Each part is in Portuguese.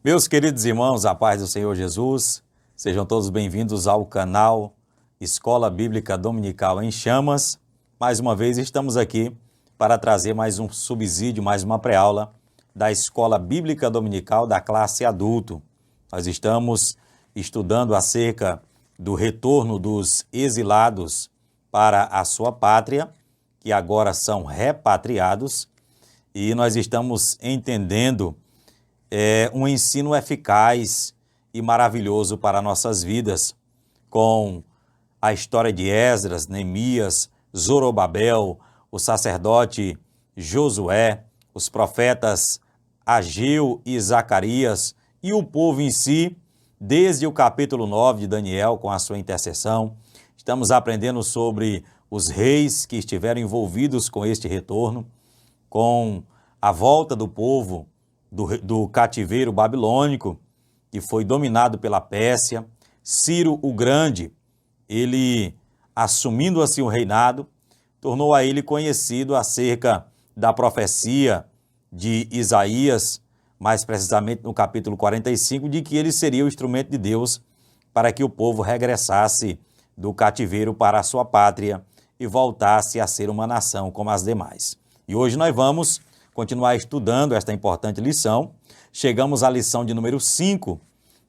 Meus queridos irmãos, a paz do Senhor Jesus, sejam todos bem-vindos ao canal Escola Bíblica Dominical em Chamas. Mais uma vez estamos aqui para trazer mais um subsídio, mais uma pré-aula da Escola Bíblica Dominical da classe adulto. Nós estamos estudando acerca do retorno dos exilados para a sua pátria, que agora são repatriados, e nós estamos entendendo um ensino eficaz e maravilhoso para nossas vidas, com a história de Esdras, Neemias, Zorobabel, o sacerdote Josué, os profetas Ageu e Zacarias e o povo em si, desde o capítulo 9 de Daniel, com a sua intercessão. Estamos aprendendo sobre os reis que estiveram envolvidos com este retorno, com a volta do povo do cativeiro babilônico, que foi dominado pela Pérsia. Ciro o Grande, ele assumindo assim o reinado, tornou a ele conhecido acerca da profecia de Isaías, mais precisamente no capítulo 45, de que ele seria o instrumento de Deus para que o povo regressasse do cativeiro para a sua pátria e voltasse a ser uma nação como as demais. E hoje nós vamos continuar estudando esta importante lição. Chegamos à lição de número 5,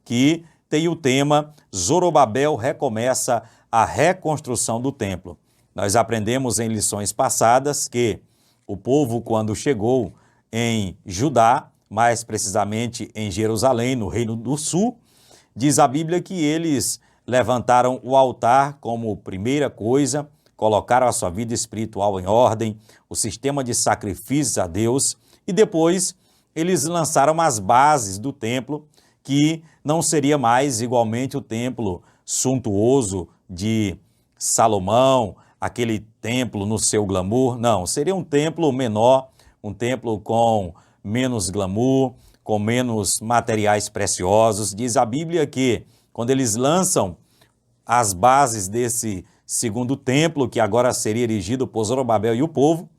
que tem o tema Zorobabel recomeça a reconstrução do templo. Nós aprendemos em lições passadas que o povo, quando chegou em Judá, mais precisamente em Jerusalém, no Reino do Sul, diz a Bíblia que eles levantaram o altar como primeira coisa, colocaram a sua vida espiritual em ordem, o sistema de sacrifícios a Deus, e depois eles lançaram as bases do templo, que não seria mais igualmente o templo suntuoso de Salomão, aquele templo no seu glamour. Não, seria um templo menor, um templo com menos glamour, com menos materiais preciosos. Diz a Bíblia que quando eles lançam as bases desse segundo templo, que agora seria erigido por Zorobabel e o povo,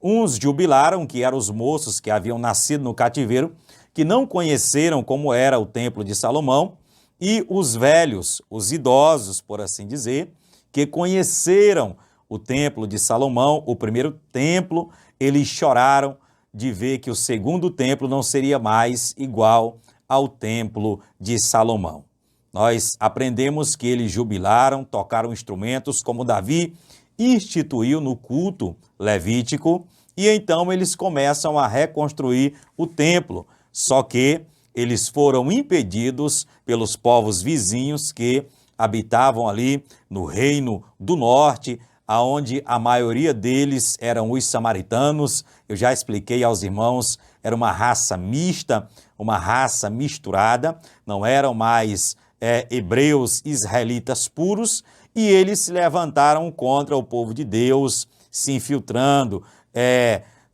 uns jubilaram, que eram os moços que haviam nascido no cativeiro, que não conheceram como era o templo de Salomão, e os velhos, os idosos, por assim dizer, que conheceram o templo de Salomão, o primeiro templo, eles choraram de ver que o segundo templo não seria mais igual ao templo de Salomão. Nós aprendemos que eles jubilaram, tocaram instrumentos como Davi instituiu no culto levítico, e então eles começam a reconstruir o templo, só que eles foram impedidos pelos povos vizinhos que habitavam ali no Reino do Norte, aonde a maioria deles eram os samaritanos. Eu já expliquei aos irmãos, era uma raça mista, uma raça misturada, não eram mais hebreus israelitas puros, e eles se levantaram contra o povo de Deus, se infiltrando,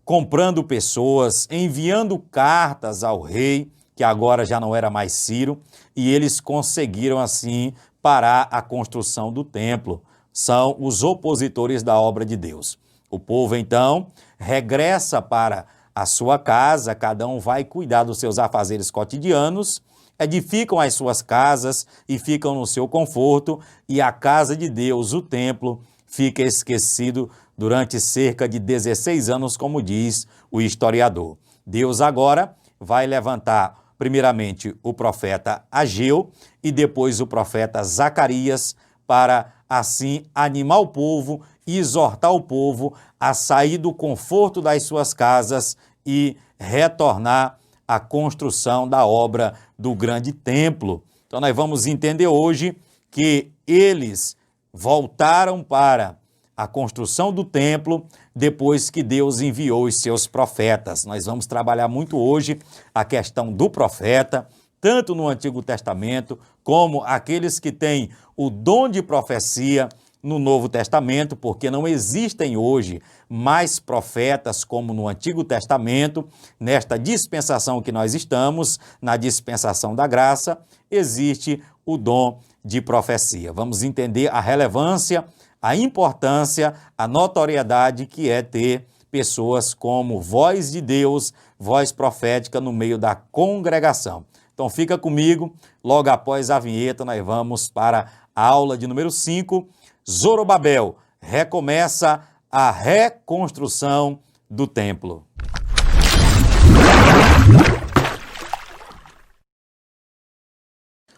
comprando pessoas, enviando cartas ao rei, que agora já não era mais Ciro, e eles conseguiram assim parar a construção do templo. São os opositores da obra de Deus. O povo então regressa para a sua casa, cada um vai cuidar dos seus afazeres cotidianos, edificam as suas casas e ficam no seu conforto, e a casa de Deus, o templo, fica esquecido durante cerca de 16 anos, como diz o historiador. Deus agora vai levantar primeiramente o profeta Ageu e depois o profeta Zacarias para assim animar o povo e exortar o povo a sair do conforto das suas casas e retornar à construção da obra do grande templo. Então nós vamos entender hoje que eles voltaram para a construção do templo depois que Deus enviou os seus profetas. Nós vamos trabalhar muito hoje a questão do profeta, tanto no Antigo Testamento, como aqueles que têm o dom de profecia no Novo Testamento, porque não existem hoje mais profetas como no Antigo Testamento. Nesta dispensação que nós estamos, na dispensação da graça, existe o dom de profecia. Vamos entender a relevância, a importância, a notoriedade que é ter pessoas como voz de Deus, voz profética no meio da congregação. Então fica comigo, logo após a vinheta nós vamos para a aula de número 5, Zorobabel recomeça a reconstrução do templo.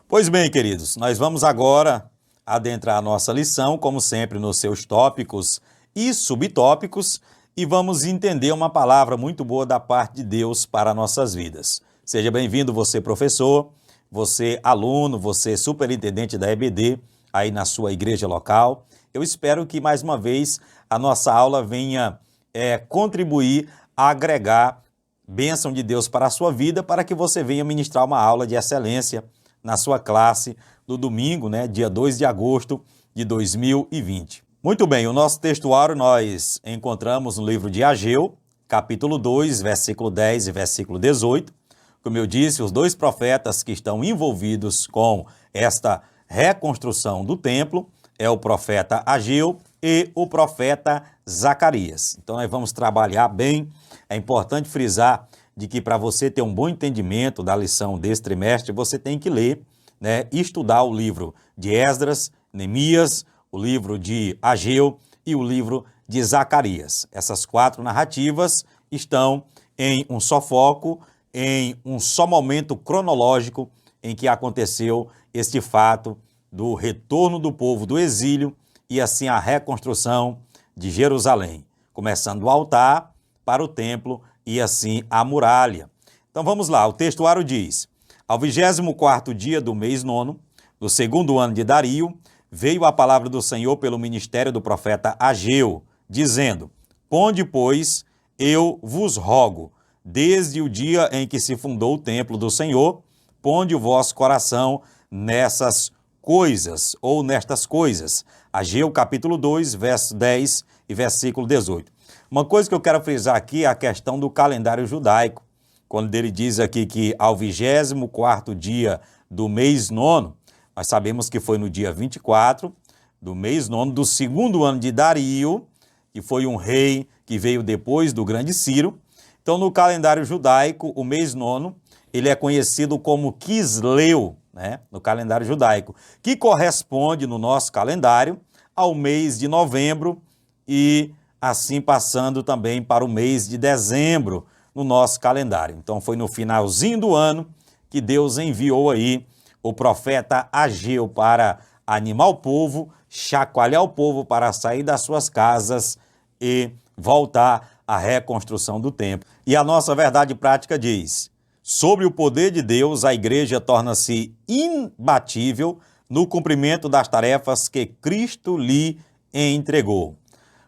Pois bem, queridos, nós vamos agora adentrar a nossa lição, como sempre, nos seus tópicos e subtópicos, e vamos entender uma palavra muito boa da parte de Deus para nossas vidas. Seja bem-vindo você, professor, você, aluno, você, superintendente da EBD, aí na sua igreja local. Eu espero que, mais uma vez, a nossa aula venha contribuir, agregar bênção de Deus para a sua vida, para que você venha ministrar uma aula de excelência na sua classe no domingo, dia 2 de agosto de 2020. Muito bem, o nosso textuário nós encontramos no livro de Ageu, capítulo 2, versículo 10 e versículo 18. Como eu disse, os dois profetas que estão envolvidos com esta reconstrução do templo é o profeta Ageu e o profeta Zacarias. Então nós vamos trabalhar bem. É importante frisar de que para você ter um bom entendimento da lição desse trimestre, você tem que ler, e estudar o livro de Esdras, Neemias, o livro de Ageu e o livro de Zacarias. Essas 4 narrativas estão em um só foco, em um só momento cronológico em que aconteceu este fato do retorno do povo do exílio e assim a reconstrução de Jerusalém, começando do altar para o templo e assim a muralha. Então vamos lá, o textuário diz: ao 24º dia do mês 9º, do 2º ano de Dario, veio a palavra do Senhor pelo ministério do profeta Ageu, dizendo: ponde, pois, eu vos rogo, desde o dia em que se fundou o templo do Senhor, ponde o vosso coração nessas coisas, ou nestas coisas. Ageu capítulo 2, verso 10 e versículo 18. Uma coisa que eu quero frisar aqui é a questão do calendário judaico, quando ele diz aqui que ao 24º dia do mês 9º, nós sabemos que foi no dia 24 do mês 9º, do 2º ano de Dario, que foi um rei que veio depois do grande Ciro. Então, no calendário judaico, o mês 9º, ele é conhecido como Quisleu, no calendário judaico, que corresponde no nosso calendário ao mês de novembro e assim passando também para o mês de dezembro no nosso calendário. Então foi no finalzinho do ano que Deus enviou aí o profeta Ageu para animar o povo, chacoalhar o povo para sair das suas casas e voltar à reconstrução do templo. E a nossa verdade prática diz: sobre o poder de Deus, a igreja torna-se imbatível no cumprimento das tarefas que Cristo lhe entregou.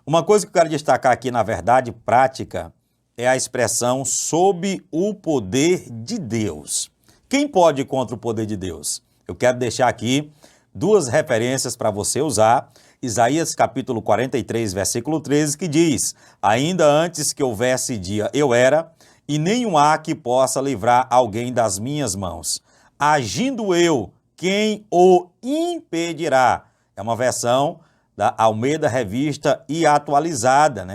Uma coisa que eu quero destacar aqui, na verdade prática, é a expressão sob o poder de Deus. Quem pode ir contra o poder de Deus? Eu quero deixar aqui 2 referências para você usar. Isaías capítulo 43, versículo 13, que diz: ainda antes que houvesse dia eu era, e nenhum há que possa livrar alguém das minhas mãos. Agindo eu, quem o impedirá? É uma versão da Almeida Revista e atualizada,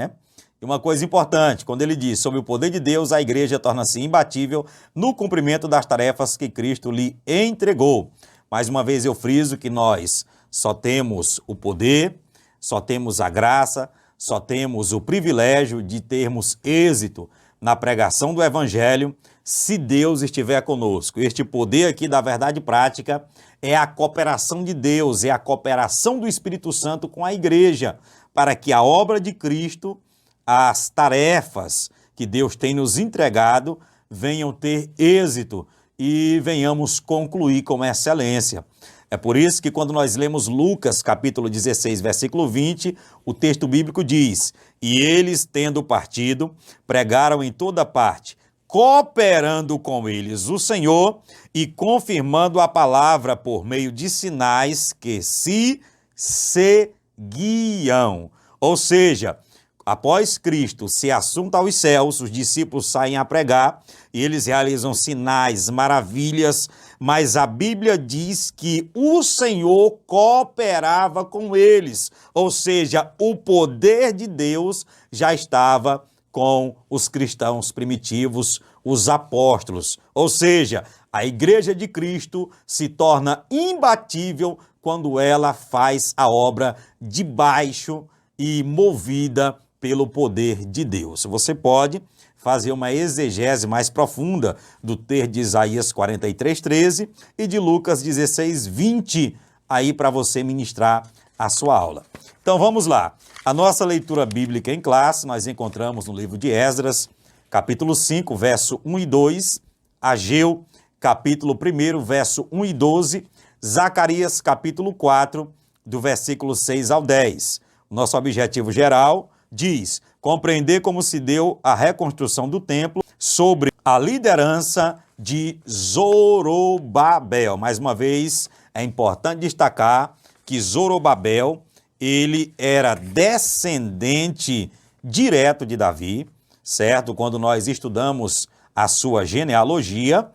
E uma coisa importante, quando ele diz, sob o poder de Deus, a igreja torna-se imbatível no cumprimento das tarefas que Cristo lhe entregou. Mais uma vez eu friso que nós só temos o poder, só temos a graça, só temos o privilégio de termos êxito na pregação do Evangelho, se Deus estiver conosco. Este poder aqui da verdade prática é a cooperação de Deus, é a cooperação do Espírito Santo com a igreja, para que a obra de Cristo, as tarefas que Deus tem nos entregado, venham ter êxito e venhamos concluir com excelência. É por isso que quando nós lemos Lucas, capítulo 16, versículo 20, o texto bíblico diz: e eles, tendo partido, pregaram em toda parte, cooperando com eles o Senhor e confirmando a palavra por meio de sinais que se seguiam. Ou seja, após Cristo ser assunto aos céus, os discípulos saem a pregar e eles realizam sinais, maravilhas, mas a Bíblia diz que o Senhor cooperava com eles, ou seja, o poder de Deus já estava com os cristãos primitivos, os apóstolos, ou seja, A igreja de Cristo se torna imbatível quando ela faz a obra debaixo e movida pelo poder de Deus. Você pode fazer uma exegese mais profunda do texto de Isaías 43:13 e de Lucas 16:20 aí para você ministrar a sua aula. Então vamos lá. A nossa leitura bíblica em classe nós encontramos no livro de Esdras, capítulo 5, verso 1 e 2, Ageu, capítulo 1, verso 1 e 12, Zacarias, capítulo 4, do versículo 6 ao 10. O nosso objetivo geral diz: compreender como se deu a reconstrução do templo sobre a liderança de Zorobabel. Mais uma vez, é importante destacar que Zorobabel, ele era descendente direto de Davi, certo? Quando nós estudamos a sua genealogia,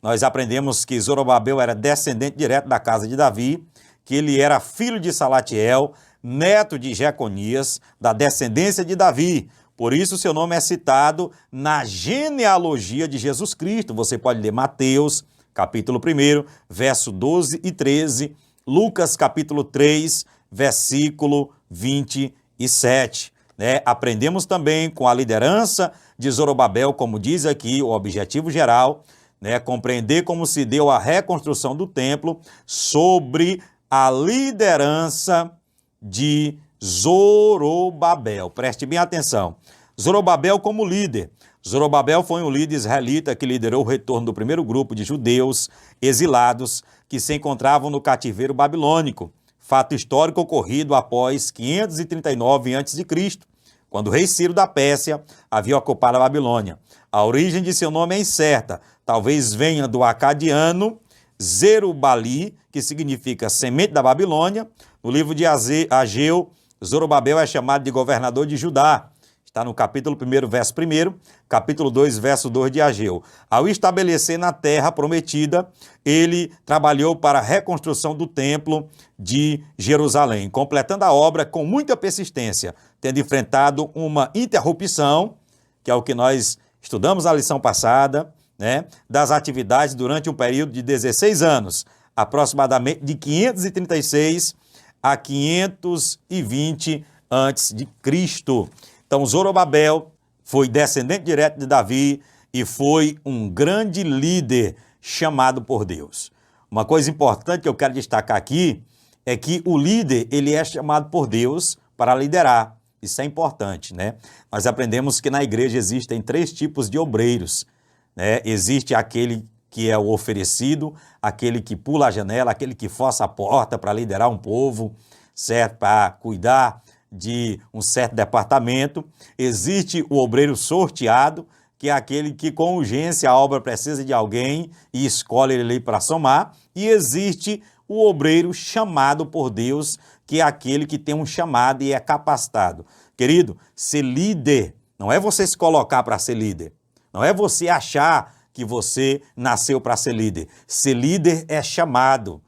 nós aprendemos que Zorobabel era descendente direto da casa de Davi, que ele era filho de Salatiel, neto de Jeconias, da descendência de Davi. Por isso, seu nome é citado na genealogia de Jesus Cristo. Você pode ler Mateus, capítulo 1, verso 12 e 13, Lucas, capítulo 3, versículo 27. Aprendemos também com a liderança de Zorobabel, como diz aqui o objetivo geral, compreender como se deu a reconstrução do templo sobre a liderança de Zorobabel. Preste bem atenção. Zorobabel como líder. Zorobabel foi um líder israelita que liderou o retorno do primeiro grupo de judeus exilados que se encontravam no cativeiro babilônico. Fato histórico ocorrido após 539 a.C., quando o rei Ciro da Pérsia havia ocupado a Babilônia. A origem de seu nome é incerta. Talvez venha do acadiano Zerubali, que significa semente da Babilônia. No livro de Ageu, Zorobabel é chamado de governador de Judá. Está no capítulo 1, verso 1, capítulo 2, verso 2 de Ageu. Ao estabelecer na terra prometida, ele trabalhou para a reconstrução do templo de Jerusalém, completando a obra com muita persistência, tendo enfrentado uma interrupção, que é o que nós estudamos na lição passada, das atividades durante um período de 16 anos, aproximadamente de 536 a 520 a.C. Então, Zorobabel foi descendente direto de Davi e foi um grande líder chamado por Deus. Uma coisa importante que eu quero destacar aqui é que o líder, ele é chamado por Deus para liderar. Isso é importante, Nós aprendemos que na igreja existem 3 tipos de obreiros, Existe aquele que é o oferecido, aquele que pula a janela, aquele que força a porta para liderar um povo, certo? Para cuidar de um certo departamento. Existe o obreiro sorteado, que é aquele que com urgência a obra precisa de alguém e escolhe ele para somar. E existe o obreiro chamado por Deus, que é aquele que tem um chamado e é capacitado. Querido, ser líder não é você se colocar para ser líder. Não é você achar que você nasceu para ser líder. Ser líder é chamado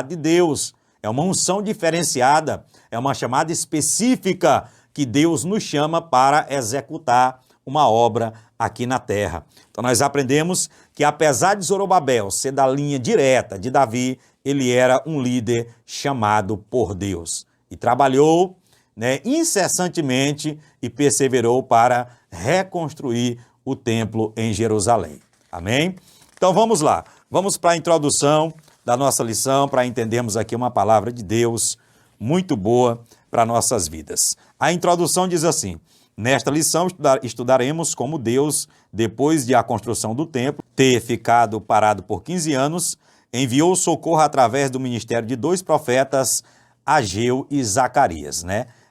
de Deus. É uma unção diferenciada, é uma chamada específica que Deus nos chama para executar uma obra aqui na terra. Então nós aprendemos que apesar de Zorobabel ser da linha direta de Davi, ele era um líder chamado por Deus. E trabalhou incessantemente e perseverou para reconstruir o templo em Jerusalém. Amém? Então vamos lá. Vamos para a introdução da nossa lição para entendermos aqui uma palavra de Deus muito boa para nossas vidas. A introdução diz assim: nesta lição estudaremos como Deus, depois de a construção do templo ter ficado parado por 15 anos, enviou socorro através do ministério de 2 profetas, Ageu e Zacarias,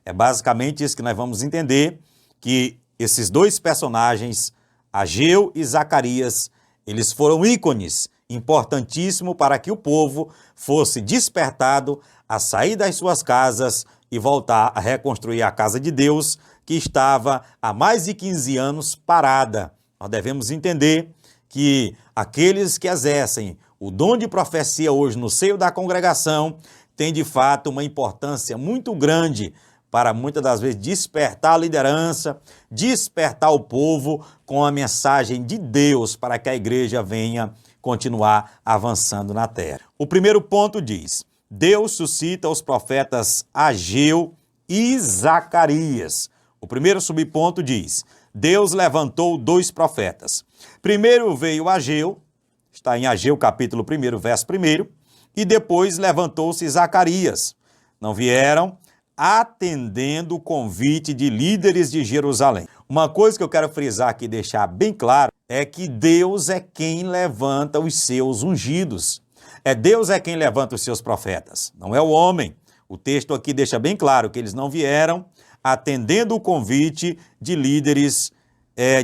É basicamente isso que nós vamos entender, que esses 2 personagens, Ageu e Zacarias, eles foram ícones importantíssimos para que o povo fosse despertado a sair das suas casas e voltar a reconstruir a casa de Deus, que estava há mais de 15 anos parada. Nós devemos entender que aqueles que exercem o dom de profecia hoje no seio da congregação têm de fato uma importância muito grande para muitas das vezes despertar a liderança, despertar o povo com a mensagem de Deus para que a igreja venha continuar avançando na terra. O primeiro ponto diz: Deus suscita os profetas Ageu e Zacarias. O primeiro subponto diz: Deus levantou 2 profetas. Primeiro veio Ageu, está em Ageu capítulo 1, verso 1, e depois levantou-se Zacarias. Não vieram atendendo o convite de líderes de Jerusalém. Uma coisa que eu quero frisar aqui, deixar bem claro, é que Deus é quem levanta os seus ungidos. Deus é quem levanta os seus profetas, não é o homem. O texto aqui deixa bem claro que eles não vieram atendendo o convite de líderes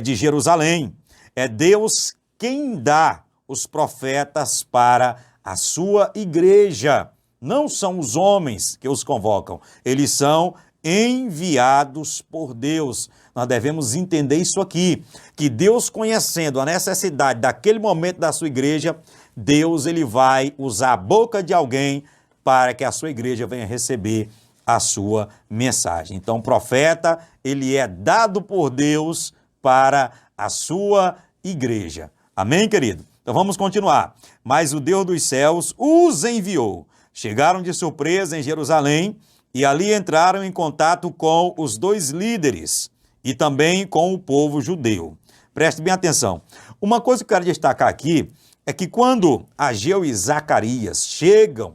de Jerusalém. É Deus quem dá os profetas para a sua igreja. Não são os homens que os convocam, eles são enviados por Deus. Nós devemos entender isso aqui, que Deus, conhecendo a necessidade daquele momento da sua igreja, Deus ele vai usar a boca de alguém para que a sua igreja venha receber a sua mensagem. Então, o profeta, ele é dado por Deus para a sua igreja. Amém, querido? Então, vamos continuar. Mas o Deus dos céus os enviou. Chegaram de surpresa em Jerusalém e ali entraram em contato com os 2 líderes e também com o povo judeu. Preste bem atenção. Uma coisa que eu quero destacar aqui é que quando Ageu e Zacarias chegam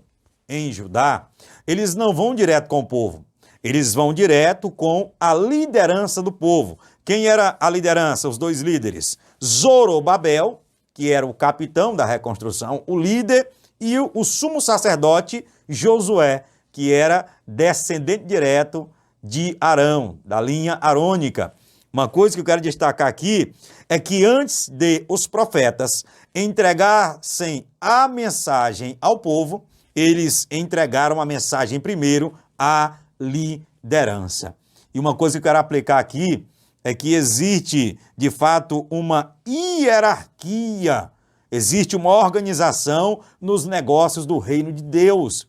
em Judá, eles não vão direto com o povo, eles vão direto com a liderança do povo. Quem era a liderança? Os 2 líderes. Zorobabel, que era o capitão da reconstrução, o líder, e o sumo sacerdote Josué, que era descendente direto de Arão, da linha arônica. Uma coisa que eu quero destacar aqui é que antes de os profetas entregassem a mensagem ao povo, eles entregaram a mensagem primeiro à liderança. E uma coisa que eu quero aplicar aqui é que existe, de fato, uma hierarquia. Existe uma organização nos negócios do reino de Deus.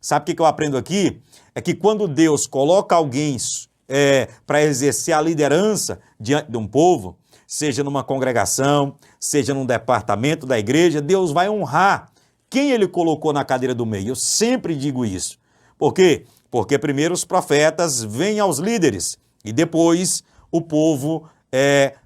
Sabe o que eu aprendo aqui? É que quando Deus coloca alguém para exercer a liderança diante de um povo, seja numa congregação, seja num departamento da igreja, Deus vai honrar quem ele colocou na cadeira do meio. Eu sempre digo isso. Por quê? Porque primeiro os profetas vêm aos líderes e depois o povo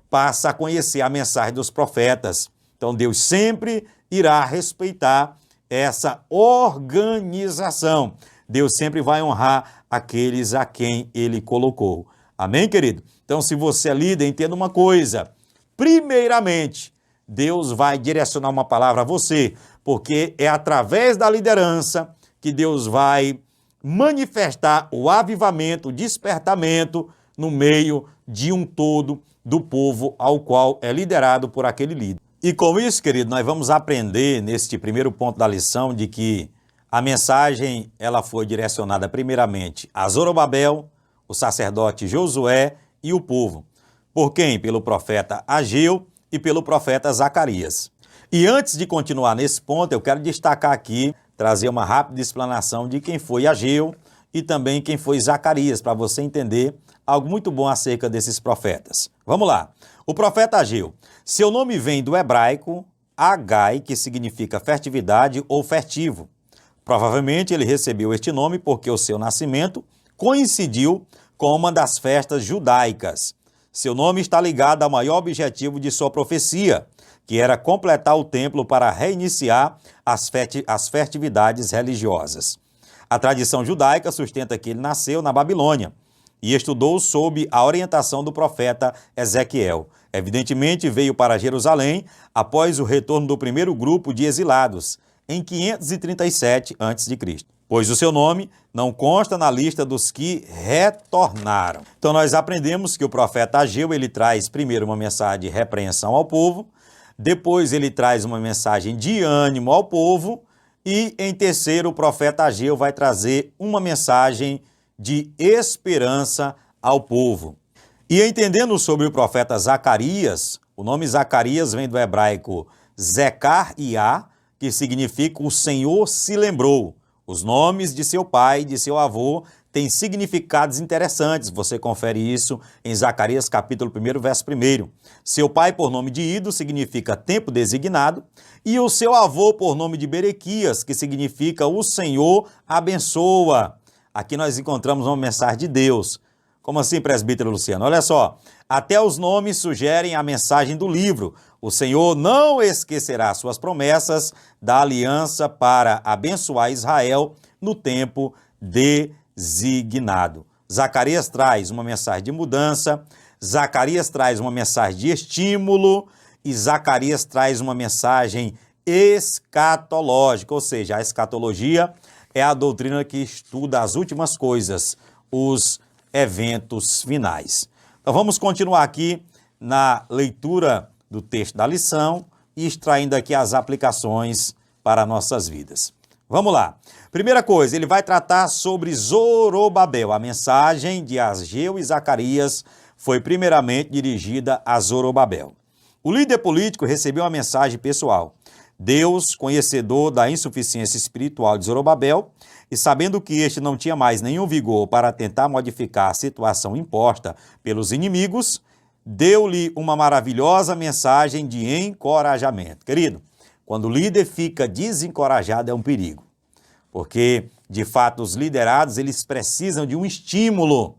passa a conhecer a mensagem dos profetas. Então, Deus sempre irá respeitar essa organização. Deus sempre vai honrar aqueles a quem ele colocou. Amém, querido? Então, se você é líder, entenda uma coisa. Primeiramente, Deus vai direcionar uma palavra a você, porque é através da liderança que Deus vai manifestar o avivamento, o despertamento no meio de um todo do povo ao qual é liderado por aquele líder. E com isso, querido, nós vamos aprender neste primeiro ponto da lição de que a mensagem ela foi direcionada primeiramente a Zorobabel, o sacerdote Josué e o povo. Por quem? Pelo profeta Ageu e pelo profeta Zacarias. E antes de continuar nesse ponto, eu quero destacar aqui, trazer uma rápida explanação de quem foi Ageu e também quem foi Zacarias, para você entender algo muito bom acerca desses profetas. Vamos lá. O profeta Ageu, seu nome vem do hebraico Agai, que significa fertilidade ou fertivo. Provavelmente ele recebeu este nome porque o seu nascimento coincidiu com uma das festas judaicas. Seu nome está ligado ao maior objetivo de sua profecia, que era completar o templo para reiniciar as festividades religiosas. A tradição judaica sustenta que ele nasceu na Babilônia e estudou sob a orientação do profeta Ezequiel. Evidentemente, veio para Jerusalém após o retorno do primeiro grupo de exilados, em 537 a.C., pois o seu nome não consta na lista dos que retornaram. Então, nós aprendemos que o profeta Ageu, ele traz primeiro uma mensagem de repreensão ao povo, depois ele traz uma mensagem de ânimo ao povo e, em terceiro, o profeta Ageu vai trazer uma mensagem de esperança ao povo. E entendendo sobre o profeta Zacarias, o nome Zacarias vem do hebraico Zecar-Iá, que significa o Senhor se lembrou, Os nomes de seu pai e de seu avô têm significados interessantes. Você confere isso em Zacarias capítulo 1, verso 1. Seu pai, por nome de Ido, significa tempo designado, e o seu avô, por nome de Berequias, que significa o Senhor abençoa. Aqui nós encontramos uma mensagem de Deus. Como assim, presbítero Luciano? Olha só, até os nomes sugerem a mensagem do livro. O Senhor não esquecerá suas promessas da aliança para abençoar Israel no tempo designado. Zacarias traz uma mensagem de mudança, Zacarias traz uma mensagem de estímulo e Zacarias traz uma mensagem escatológica, ou seja, a escatologia é a doutrina que estuda as últimas coisas, os eventos finais. Então vamos continuar aqui na leitura do texto da lição e extraindo aqui as aplicações para nossas vidas. Vamos lá. Primeira coisa, ele vai tratar sobre Zorobabel. A mensagem de Ageu e Zacarias foi primeiramente dirigida a Zorobabel. O líder político recebeu uma mensagem pessoal. Deus, conhecedor da insuficiência espiritual de Zorobabel, e sabendo que este não tinha mais nenhum vigor para tentar modificar a situação imposta pelos inimigos, deu-lhe uma maravilhosa mensagem de encorajamento. Querido, quando o líder fica desencorajado é um perigo, porque, de fato, os liderados, eles precisam de um estímulo,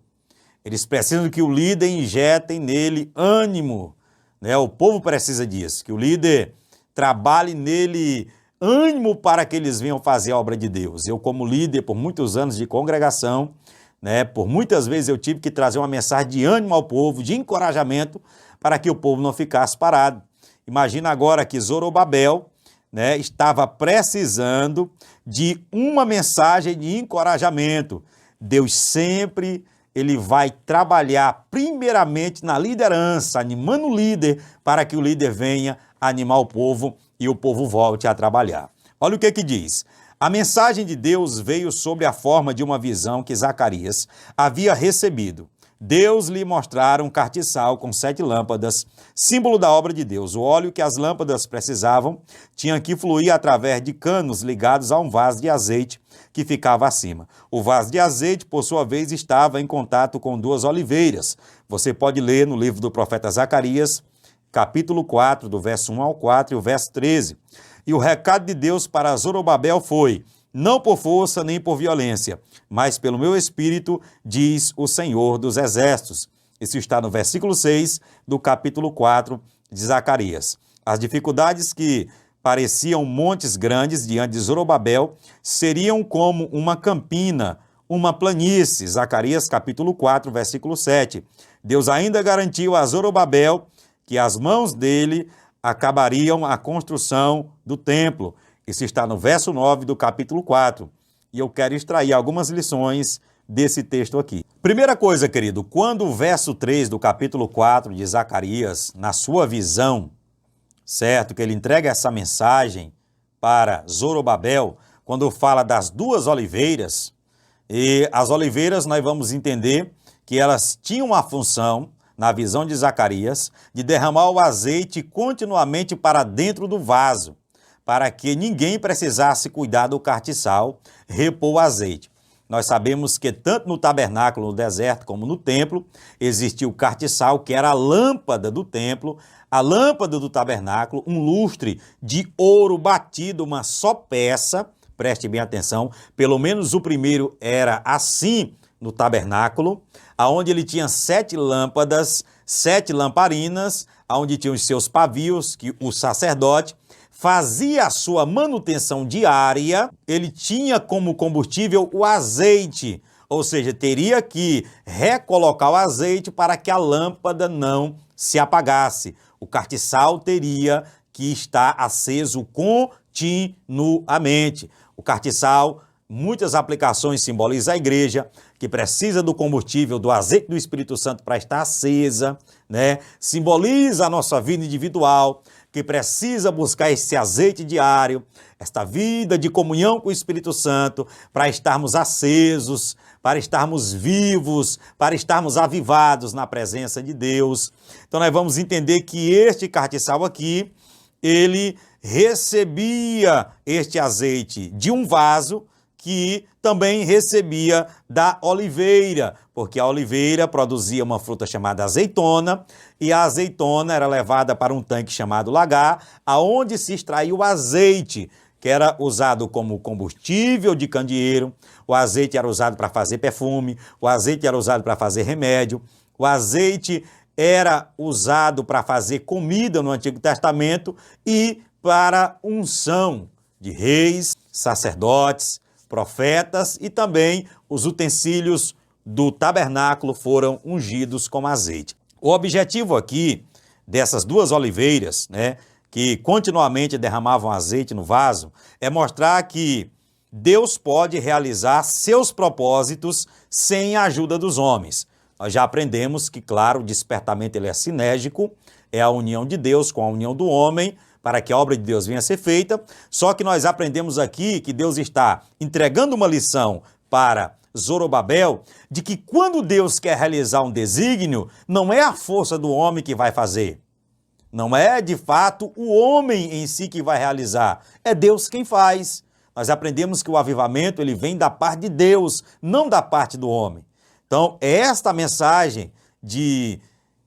eles precisam que o líder injete nele ânimo, né? O povo precisa disso, que o líder trabalhe nele ânimo para que eles venham fazer a obra de Deus. Eu, como líder, por muitos anos de congregação, né, por muitas vezes eu tive que trazer uma mensagem de ânimo ao povo, de encorajamento, para que o povo não ficasse parado. Imagina agora que Zorobabel, né, estava precisando de uma mensagem de encorajamento. Deus sempre ele vai trabalhar primeiramente na liderança, animando o líder para que o líder venha animar o povo e o povo volte a trabalhar. Olha o que diz. A mensagem de Deus veio sob a forma de uma visão que Zacarias havia recebido. Deus lhe mostrara um castiçal com 7 lâmpadas, símbolo da obra de Deus. O óleo que as lâmpadas precisavam tinha que fluir através de canos ligados a um vaso de azeite que ficava acima. O vaso de azeite, por sua vez, estava em contato com 2 oliveiras. Você pode ler no livro do profeta Zacarias, capítulo 4, do verso 1 ao 4 e o verso 13. E o recado de Deus para Zorobabel foi: não por força nem por violência, mas pelo meu espírito, diz o Senhor dos Exércitos. Isso está no versículo 6 do capítulo 4 de Zacarias. As dificuldades que pareciam montes grandes diante de Zorobabel seriam como uma campina, uma planície. Zacarias capítulo 4, versículo 7. Deus ainda garantiu a Zorobabel que as mãos dele acabariam a construção do templo. Isso está no verso 9 do capítulo 4. E eu quero extrair algumas lições desse texto aqui. Primeira coisa, querido, quando o verso 3 do capítulo 4 de Zacarias, na sua visão, certo, que ele entrega essa mensagem para Zorobabel, quando fala das 2 oliveiras, e as oliveiras nós vamos entender que elas tinham a função, na visão de Zacarias, de derramar o azeite continuamente para dentro do vaso, para que ninguém precisasse cuidar do castiçal, repor o azeite. Nós sabemos que tanto no tabernáculo, no deserto, como no templo, existia o castiçal, que era a lâmpada do templo, a lâmpada do tabernáculo, um lustre de ouro batido, uma só peça, preste bem atenção, pelo menos o primeiro era assim no tabernáculo, aonde ele tinha 7 lâmpadas, 7 lamparinas, aonde tinha os seus pavios, que o sacerdote fazia a sua manutenção diária, ele tinha como combustível o azeite, ou seja, teria que recolocar o azeite para que a lâmpada não se apagasse. O castiçal teria que estar aceso continuamente. O castiçal, muitas aplicações, simboliza a igreja, que precisa do combustível, do azeite do Espírito Santo para estar acesa, né? Simboliza a nossa vida individual, que precisa buscar esse azeite diário, esta vida de comunhão com o Espírito Santo, para estarmos acesos, para estarmos vivos, para estarmos avivados na presença de Deus. Então nós vamos entender que este castiçal aqui, ele recebia este azeite de um vaso, que também recebia da oliveira, porque a oliveira produzia uma fruta chamada azeitona, e a azeitona era levada para um tanque chamado lagar, aonde se extraía o azeite, que era usado como combustível de candeeiro. O azeite era usado para fazer perfume, o azeite era usado para fazer remédio, o azeite era usado para fazer comida no Antigo Testamento e para unção de reis, sacerdotes, profetas, e também os utensílios do tabernáculo foram ungidos com azeite. O objetivo aqui dessas duas oliveiras, que continuamente derramavam azeite no vaso, é mostrar que Deus pode realizar seus propósitos sem a ajuda dos homens. Nós já aprendemos que, claro, o despertamento ele é sinérgico, é a união de Deus com a união do homem, para que a obra de Deus venha a ser feita. Só que nós aprendemos aqui que Deus está entregando uma lição para Zorobabel, de que quando Deus quer realizar um desígnio, não é a força do homem que vai fazer. Não é, de fato, o homem em si que vai realizar. É Deus quem faz. Nós aprendemos que o avivamento ele vem da parte de Deus, não da parte do homem. Então, é esta mensagem de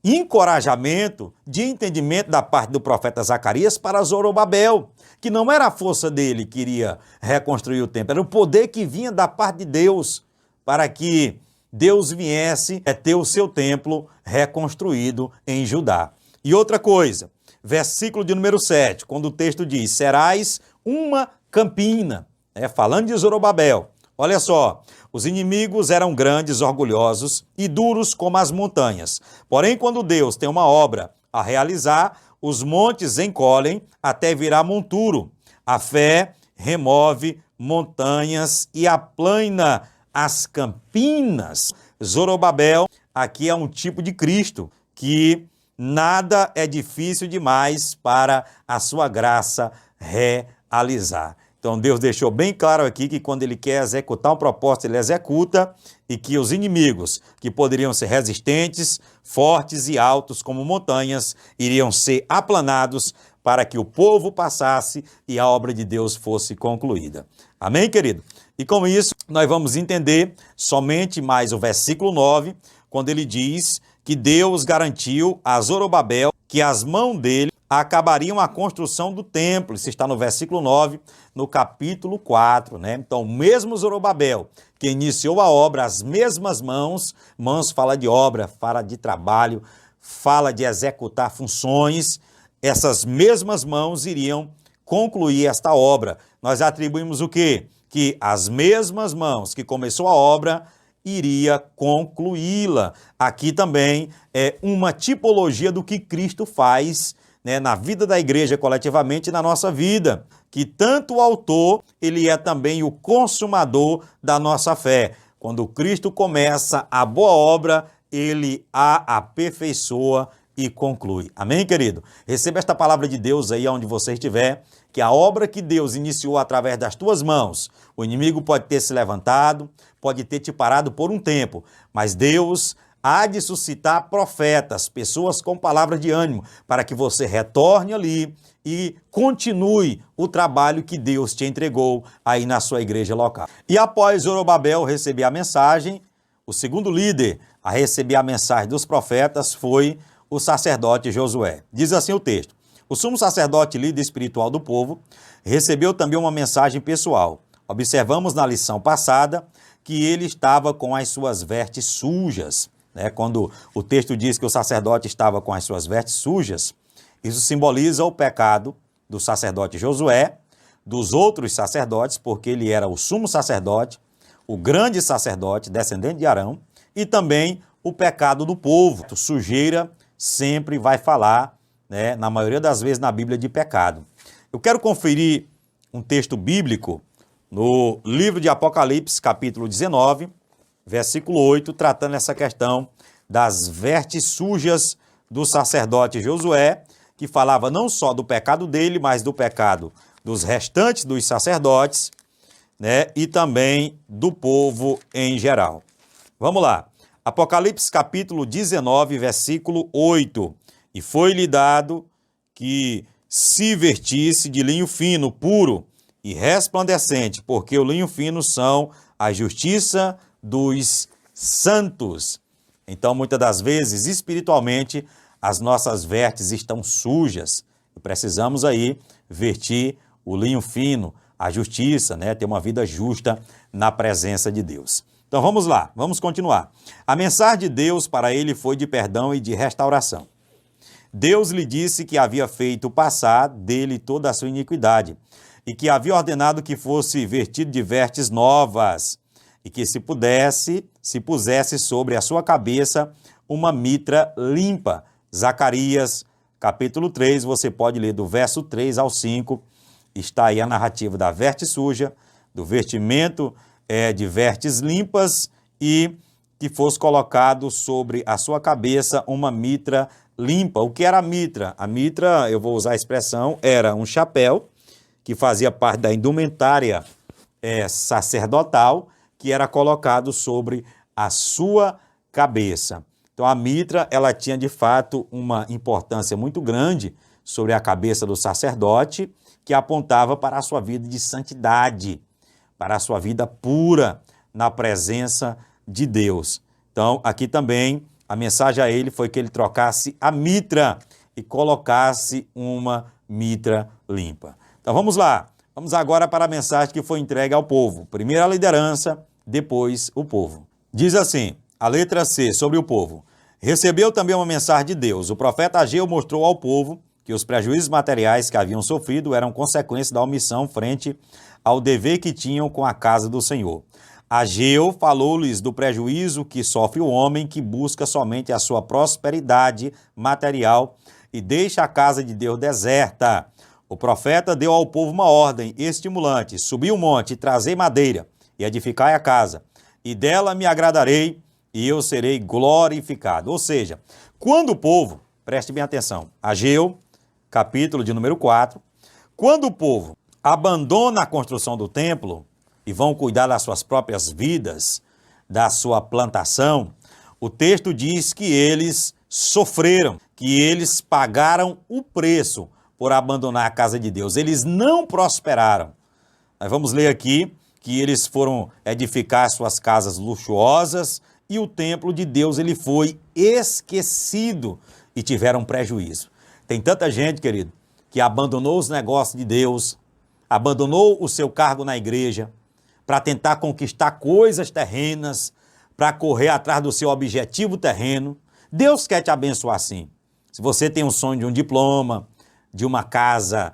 encorajamento, de entendimento da parte do profeta Zacarias para Zorobabel, que não era a força dele que iria reconstruir o templo, era o poder que vinha da parte de Deus, para que Deus viesse a ter o seu templo reconstruído em Judá. E outra coisa, versículo de número 7, quando o texto diz, serás uma campina, falando de Zorobabel. Olha só, os inimigos eram grandes, orgulhosos e duros como as montanhas. Porém, quando Deus tem uma obra a realizar, os montes encolhem até virar monturo. A fé remove montanhas e aplana as campinas. Zorobabel aqui é um tipo de Cristo, que nada é difícil demais para a sua graça realizar. Então Deus deixou bem claro aqui que quando ele quer executar um propósito, ele executa, e que os inimigos, que poderiam ser resistentes, fortes e altos como montanhas, iriam ser aplanados para que o povo passasse e a obra de Deus fosse concluída. Amém, querido? E com isso, nós vamos entender somente mais o versículo 9, quando ele diz que Deus garantiu a Zorobabel que as mãos dele acabariam a construção do templo. Isso está no versículo 9, no capítulo 4, Então, o mesmo Zorobabel que iniciou a obra, as mesmas mãos fala de obra, fala de trabalho, fala de executar funções, essas mesmas mãos iriam concluir esta obra. Nós atribuímos o quê? Que as mesmas mãos que começou a obra iria concluí-la. Aqui também é uma tipologia do que Cristo faz na vida da igreja coletivamente e na nossa vida, que tanto o autor, ele é também o consumador da nossa fé. Quando Cristo começa a boa obra, ele a aperfeiçoa e conclui. Amém, querido? Receba esta palavra de Deus aí onde você estiver, que a obra que Deus iniciou através das tuas mãos, o inimigo pode ter se levantado, pode ter te parado por um tempo, mas Deus há de suscitar profetas, pessoas com palavras de ânimo, para que você retorne ali e continue o trabalho que Deus te entregou aí na sua igreja local. E após Zorobabel receber a mensagem, o segundo líder a receber a mensagem dos profetas foi o sacerdote Josué. Diz assim o texto: o sumo sacerdote, líder espiritual do povo, recebeu também uma mensagem pessoal. Observamos na lição passada que ele estava com as suas vestes sujas. Quando o texto diz que o sacerdote estava com as suas vestes sujas, isso simboliza o pecado do sacerdote Josué, dos outros sacerdotes, porque ele era o sumo sacerdote, o grande sacerdote, descendente de Arão, e também o pecado do povo. Sujeira sempre vai falar, na maioria das vezes na Bíblia, de pecado. Eu quero conferir um texto bíblico no livro de Apocalipse, capítulo 19, versículo 8, tratando essa questão das vestes sujas do sacerdote Josué, que falava não só do pecado dele, mas do pecado dos restantes dos sacerdotes, e também do povo em geral. Vamos lá. Apocalipse capítulo 19, versículo 8. E foi-lhe dado que se vertisse de linho fino, puro, e resplandecente, porque o linho fino são a justiça dos santos. Então, muitas das vezes, espiritualmente, as nossas vestes estão sujas. E precisamos aí vestir o linho fino, a justiça, né? Ter uma vida justa na presença de Deus. Então vamos lá, vamos continuar. A mensagem de Deus para ele foi de perdão e de restauração. Deus lhe disse que havia feito passar dele toda a sua iniquidade e que havia ordenado que fosse vestido de vestes novas e que se pusesse sobre a sua cabeça uma mitra limpa. Zacarias, capítulo 3, você pode ler do verso 3 ao 5, está aí a narrativa da veste suja, do vestimento de vestes limpas e que fosse colocado sobre a sua cabeça uma mitra limpa. O que era a mitra? A mitra, eu vou usar a expressão, era um chapéu que fazia parte da indumentária sacerdotal, que era colocado sobre a sua cabeça. Então a mitra, ela tinha de fato uma importância muito grande sobre a cabeça do sacerdote, que apontava para a sua vida de santidade, para a sua vida pura na presença de Deus. Então, aqui também, a mensagem a ele foi que ele trocasse a mitra e colocasse uma mitra limpa. Então, vamos lá. Vamos agora para a mensagem que foi entregue ao povo. Primeiro a liderança, depois o povo. Diz assim, a letra C, sobre o povo. Recebeu também uma mensagem de Deus. O profeta Ageu mostrou ao povo que os prejuízos materiais que haviam sofrido eram consequência da omissão frente ao dever que tinham com a casa do Senhor. Ageu falou-lhes do prejuízo que sofre o homem que busca somente a sua prosperidade material e deixa a casa de Deus deserta. O profeta deu ao povo uma ordem estimulante: subi o monte, trazei madeira e edificai a casa, e dela me agradarei e eu serei glorificado. Ou seja, quando o povo, preste bem atenção, Ageu, capítulo de número 4, quando o povo abandona a construção do templo e vão cuidar das suas próprias vidas, da sua plantação, o texto diz que eles sofreram, que eles pagaram o preço por abandonar a casa de Deus. Eles não prosperaram. Nós vamos ler aqui que eles foram edificar suas casas luxuosas e o templo de Deus ele foi esquecido e tiveram prejuízo. Tem tanta gente, querido, que abandonou os negócios de Deus, abandonou o seu cargo na igreja para tentar conquistar coisas terrenas, para correr atrás do seu objetivo terreno. Deus quer te abençoar assim. Se você tem um sonho de um diploma, de uma casa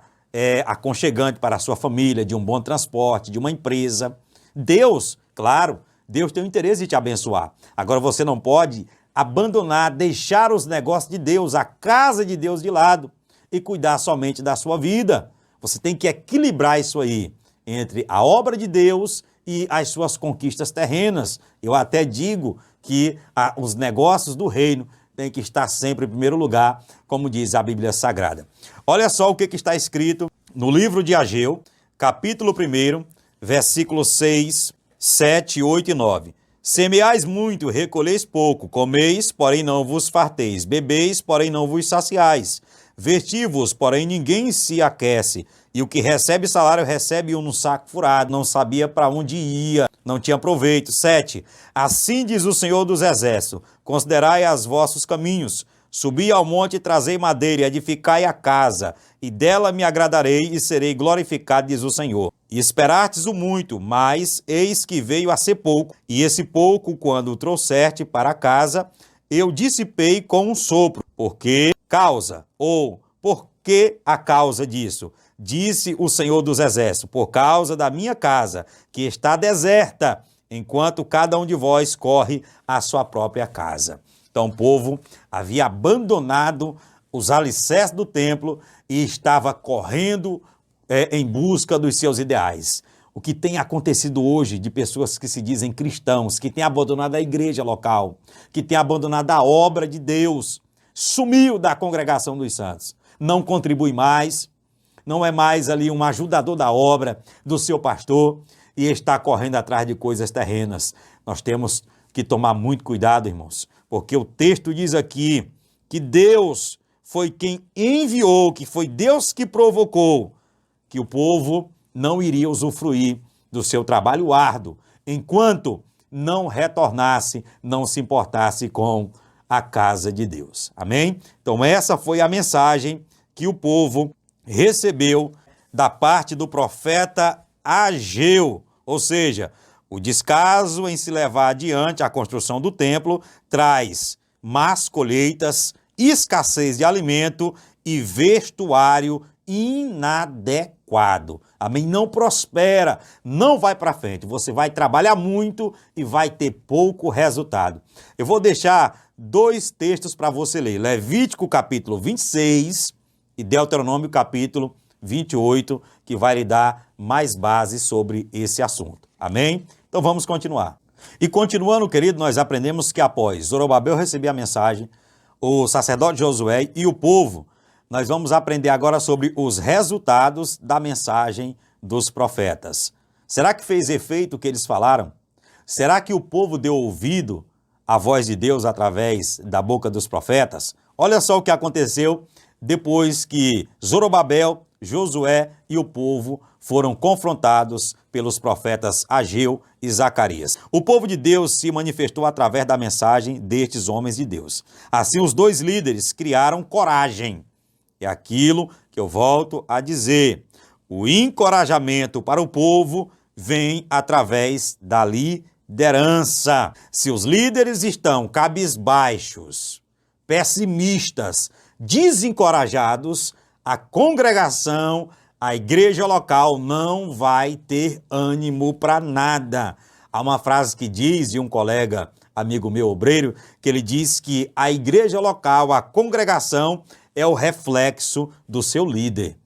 aconchegante para a sua família, de um bom transporte, de uma empresa, Deus, claro, Deus tem o interesse de te abençoar. Agora você não pode abandonar, deixar os negócios de Deus, a casa de Deus de lado e cuidar somente da sua vida. Você tem que equilibrar isso aí entre a obra de Deus e as suas conquistas terrenas. Eu até digo que os negócios do reino têm que estar sempre em primeiro lugar, como diz a Bíblia Sagrada. Olha só o que está escrito no livro de Ageu, capítulo 1, versículos 6, 7, 8 e 9. Semeais muito, recolheis pouco, comeis, porém não vos farteis, bebeis, porém não vos saciais, vestivos, porém ninguém se aquece, e o que recebe salário recebe no saco furado, não sabia para onde ia, não tinha proveito. 7. Assim diz o Senhor dos Exércitos, considerai os vossos caminhos, subi ao monte e trazei madeira, e edificai a casa, e dela me agradarei e serei glorificado, diz o Senhor. E esperastes o muito, mas eis que veio a ser pouco, e esse pouco, quando o trouxerte para casa, eu dissipei com um sopro. Por que causa? Ou por que a causa disso? Disse o Senhor dos Exércitos, por causa da minha casa, que está deserta, enquanto cada um de vós corre à sua própria casa. Então o povo havia abandonado os alicerces do templo e estava correndo em busca dos seus ideais. O que tem acontecido hoje de pessoas que se dizem cristãos, que têm abandonado a igreja local, que têm abandonado a obra de Deus, sumiu da congregação dos santos, não contribui mais, não é mais ali um ajudador da obra do seu pastor e está correndo atrás de coisas terrenas. Nós temos que tomar muito cuidado, irmãos, porque o texto diz aqui que Deus foi quem enviou, que foi Deus que provocou que o povo não iria usufruir do seu trabalho árduo, enquanto não retornasse, não se importasse com a casa de Deus. Amém? Então essa foi a mensagem que o povo recebeu da parte do profeta Ageu, ou seja, o descaso em se levar adiante a construção do templo traz más colheitas, escassez de alimento e vestuário inadequado. Amém? Não prospera, não vai para frente. Você vai trabalhar muito e vai ter pouco resultado. Eu vou deixar 2 textos para você ler. Levítico capítulo 26 e Deuteronômio capítulo 28, que vai lhe dar mais bases sobre esse assunto. Amém? Então vamos continuar. E continuando, querido, nós aprendemos que após Zorobabel receber a mensagem, o sacerdote Josué e o povo, nós vamos aprender agora sobre os resultados da mensagem dos profetas. Será que fez efeito o que eles falaram? Será que o povo deu ouvido à voz de Deus através da boca dos profetas? Olha só o que aconteceu depois que Zorobabel, Josué e o povo foram confrontados pelos profetas Ageu e Zacarias. O povo de Deus se manifestou através da mensagem destes homens de Deus. Assim, os 2 líderes criaram coragem. É aquilo que eu volto a dizer. O encorajamento para o povo vem através da liderança. Se os líderes estão cabisbaixos, pessimistas, desencorajados, a congregação, a igreja local não vai ter ânimo para nada. Há uma frase que diz, de um colega, amigo meu, obreiro, que ele diz que a igreja local, a congregação, é o reflexo do seu líder.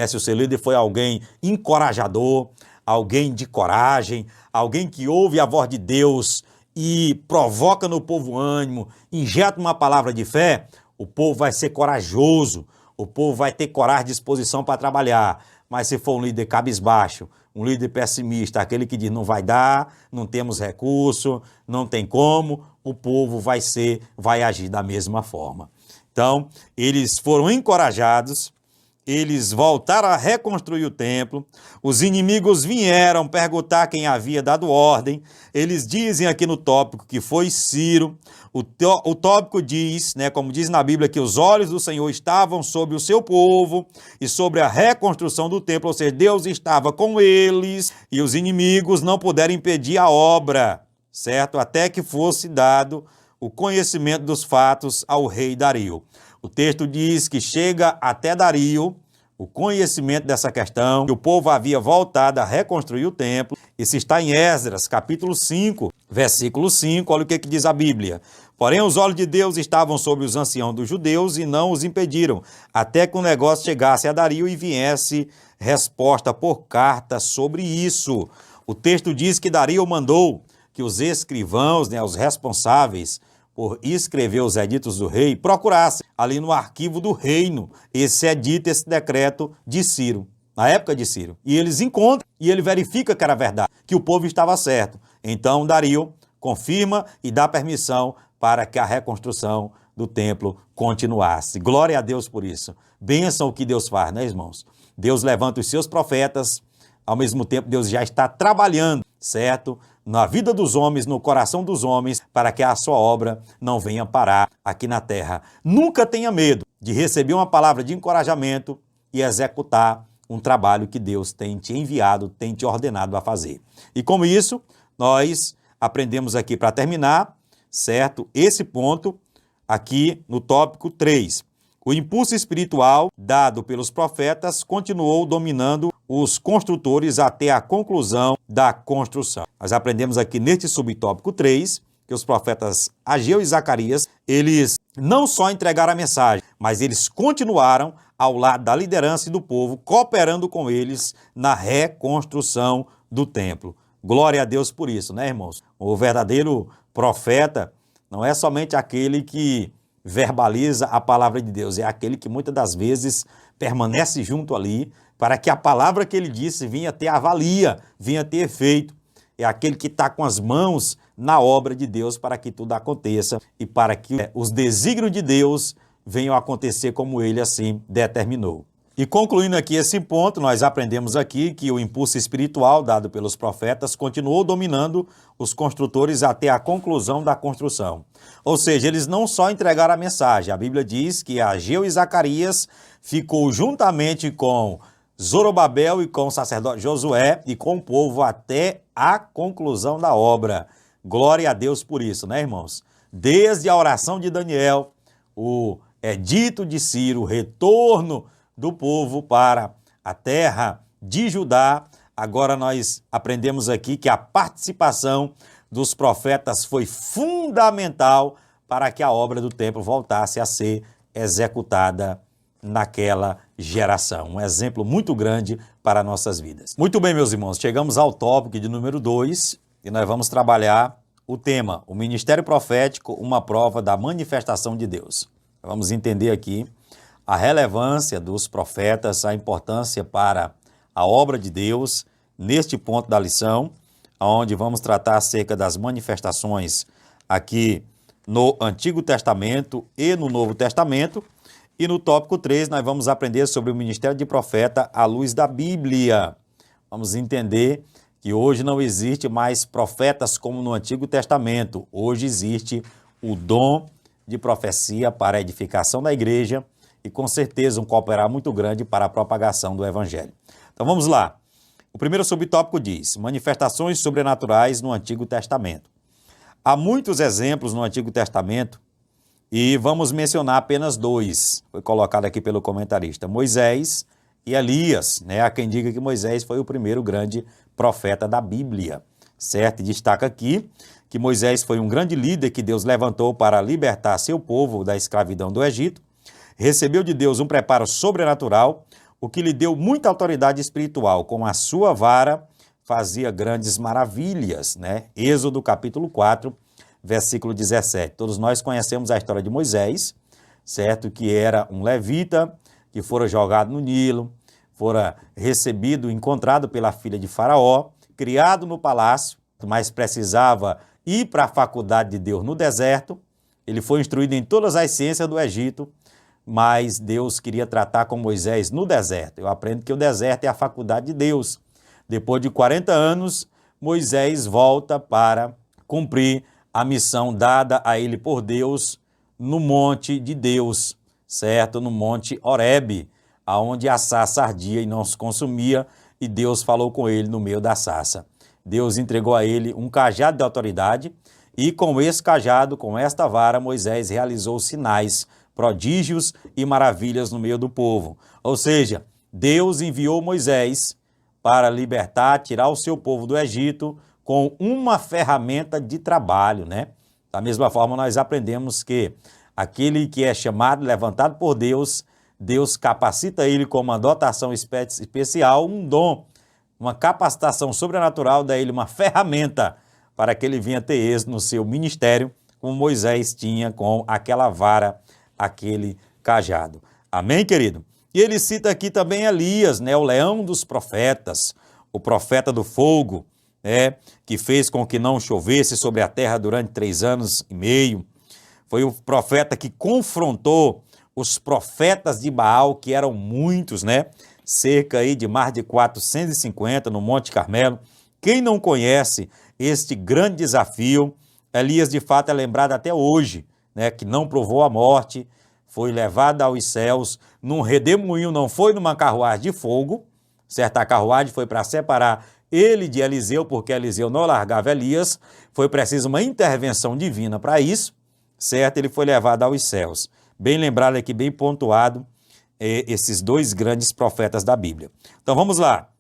Se o seu líder foi alguém encorajador, alguém de coragem, alguém que ouve a voz de Deus e provoca no povo ânimo, injeta uma palavra de fé, o povo vai ser corajoso, o povo vai ter coragem e disposição para trabalhar. Mas se for um líder cabisbaixo, um líder pessimista, aquele que diz não vai dar, não temos recurso, não tem como, o povo vai agir da mesma forma. Então, eles foram encorajados, eles voltaram a reconstruir o templo, os inimigos vieram perguntar quem havia dado ordem, eles dizem aqui no tópico que foi Ciro, o tópico diz, como diz na Bíblia, que os olhos do Senhor estavam sobre o seu povo e sobre a reconstrução do templo, ou seja, Deus estava com eles e os inimigos não puderam impedir a obra, certo? Até que fosse dado o conhecimento dos fatos ao rei Dario. O texto diz que chega até Dario o conhecimento dessa questão, que o povo havia voltado a reconstruir o templo. Isso está em Esdras, capítulo 5, versículo 5, olha o que diz a Bíblia. Porém, os olhos de Deus estavam sobre os anciãos dos judeus e não os impediram, até que o negócio chegasse a Dario e viesse resposta por carta sobre isso. O texto diz que Dario mandou que os escrivãos, os responsáveis por escrever os editos do rei, procurassem ali no arquivo do reino esse edito, esse decreto de Ciro, na época de Ciro. E eles encontram e ele verifica que era verdade, que o povo estava certo. Então Dario confirma e dá permissão para que a reconstrução do templo continuasse. Glória a Deus por isso. Bênção o que Deus faz, né, irmãos? Deus levanta os seus profetas, ao mesmo tempo Deus já está trabalhando, certo? Na vida dos homens, no coração dos homens, para que a sua obra não venha parar aqui na terra. Nunca tenha medo de receber uma palavra de encorajamento e executar um trabalho que Deus tem te enviado, tem te ordenado a fazer. E com isso, nós aprendemos aqui para terminar, certo? Esse ponto aqui no tópico 3. O impulso espiritual dado pelos profetas continuou dominando os construtores até a conclusão da construção. Nós aprendemos aqui neste subtópico 3 que os profetas Ageu e Zacarias, eles não só entregaram a mensagem, mas eles continuaram ao lado da liderança e do povo, cooperando com eles na reconstrução do templo. Glória a Deus por isso, né, irmãos? O verdadeiro profeta não é somente aquele que verbaliza a palavra de Deus, é aquele que muitas das vezes permanece junto ali, para que a palavra que ele disse vinha ter avalia, vinha ter efeito. É aquele que está com as mãos na obra de Deus para que tudo aconteça e para que os desígnios de Deus venham a acontecer como ele assim determinou. E concluindo aqui esse ponto, nós aprendemos aqui que o impulso espiritual dado pelos profetas continuou dominando os construtores até a conclusão da construção. Ou seja, eles não só entregaram a mensagem, a Bíblia diz que Ageu e Zacarias ficou juntamente com Zorobabel e com o sacerdote Josué e com o povo até a conclusão da obra. Glória a Deus por isso, né, irmãos? Desde a oração de Daniel, o edito de Ciro, o retorno do povo para a terra de Judá. Agora nós aprendemos aqui que a participação dos profetas foi fundamental para que a obra do templo voltasse a ser executada naquela geração. Um exemplo muito grande para nossas vidas. Muito bem, meus irmãos, chegamos ao tópico de número 2 e nós vamos trabalhar o tema, o ministério profético, uma prova da manifestação de Deus. Vamos entender aqui a relevância dos profetas, a importância para a obra de Deus, neste ponto da lição, onde vamos tratar acerca das manifestações aqui no Antigo Testamento e no Novo Testamento. E no tópico 3 nós vamos aprender sobre o ministério de profeta à luz da Bíblia. Vamos entender que hoje não existe mais profetas como no Antigo Testamento. Hoje existe o dom de profecia para a edificação da igreja, e com certeza um cooperar muito grande para a propagação do Evangelho. Então vamos lá. O primeiro subtópico diz, manifestações sobrenaturais no Antigo Testamento. Há muitos exemplos no Antigo Testamento e vamos mencionar apenas 2. Foi colocado aqui pelo comentarista, Moisés e Elias. Há quem diga que Moisés foi o primeiro grande profeta da Bíblia, certo? E destaca aqui que Moisés foi um grande líder que Deus levantou para libertar seu povo da escravidão do Egito. Recebeu de Deus um preparo sobrenatural, o que lhe deu muita autoridade espiritual. Com a sua vara fazia grandes maravilhas, Êxodo capítulo 4, versículo 17. Todos nós conhecemos a história de Moisés, certo? Que era um levita, que fora jogado no Nilo, fora recebido, encontrado pela filha de Faraó, criado no palácio, mas precisava ir para a faculdade de Deus no deserto. Ele foi instruído em todas as ciências do Egito, mas Deus queria tratar com Moisés no deserto. Eu aprendo que o deserto é a faculdade de Deus. Depois de 40 anos, Moisés volta para cumprir a missão dada a ele por Deus no monte de Deus, certo? No monte Horebe, aonde a sarça ardia e não se consumia, e Deus falou com ele no meio da sarça. Deus entregou a ele um cajado de autoridade, e com esse cajado, com esta vara, Moisés realizou sinais, prodígios e maravilhas no meio do povo. Ou seja, Deus enviou Moisés para libertar, tirar o seu povo do Egito com uma ferramenta de trabalho, Da mesma forma, nós aprendemos que aquele que é chamado, levantado por Deus, Deus capacita ele com uma dotação especial, um dom, uma capacitação sobrenatural, dá ele uma ferramenta para que ele venha ter êxito no seu ministério, como Moisés tinha com aquela vara, aquele cajado. Amém, querido? E ele cita aqui também Elias, o leão dos profetas, o profeta do fogo, que fez com que não chovesse sobre a terra durante 3 anos e meio. Foi o profeta que confrontou os profetas de Baal, que eram muitos, cerca aí de mais de 450 no Monte Carmelo. Quem não conhece este grande desafio, Elias de fato é lembrado até hoje, que não provou a morte, foi levado aos céus num redemoinho, não foi numa carruagem de fogo, certa carruagem foi para separar ele de Eliseu, porque Eliseu não largava Elias, foi preciso uma intervenção divina para isso, certo? Ele foi levado aos céus. Bem lembrado aqui, bem pontuado, esses 2 grandes profetas da Bíblia. Então vamos lá.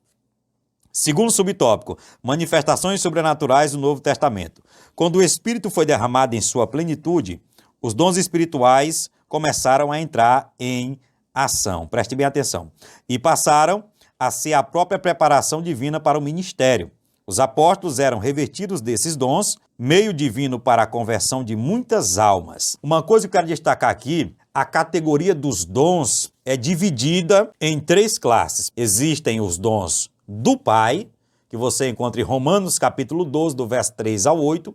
Segundo subtópico, manifestações sobrenaturais do Novo Testamento. Quando o Espírito foi derramado em sua plenitude, os dons espirituais começaram a entrar em ação. Preste bem atenção. E passaram a ser a própria preparação divina para o ministério. Os apóstolos eram revestidos desses dons, meio divino para a conversão de muitas almas. Uma coisa que eu quero destacar aqui, a categoria dos dons é dividida em 3 classes. Existem os dons do Pai, que você encontra em Romanos capítulo 12, do verso 3 ao 8.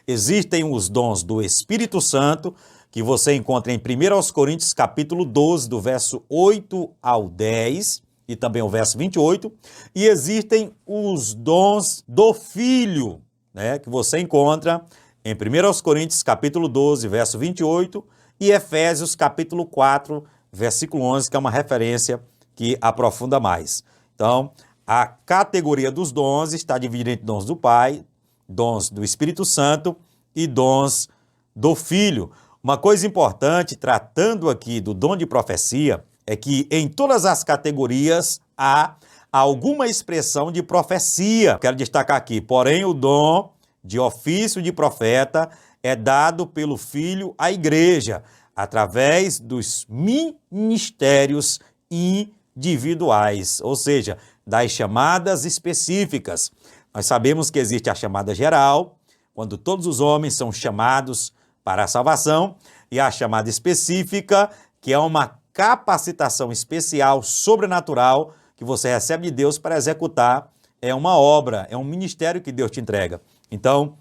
Existem os dons do Espírito Santo, que você encontra em 1 Coríntios capítulo 12, do verso 8 ao 10, e também o verso 28, e existem os dons do Filho, né, que você encontra em 1 Coríntios capítulo 12, verso 28, e Efésios capítulo 4, versículo 11, que é uma referência que aprofunda mais. Então, a categoria dos dons está dividida entre dons do Pai, dons do Espírito Santo e dons do Filho. Uma coisa importante, tratando aqui do dom de profecia, é que em todas as categorias há alguma expressão de profecia. Quero destacar aqui, porém o dom de ofício de profeta é dado pelo Filho à igreja, através dos ministérios individuais, ou seja, das chamadas específicas. Nós sabemos que existe a chamada geral, quando todos os homens são chamados para a salvação, e a chamada específica, que é uma capacitação especial, sobrenatural, que você recebe de Deus para executar, é uma obra, é um ministério que Deus te entrega. Então,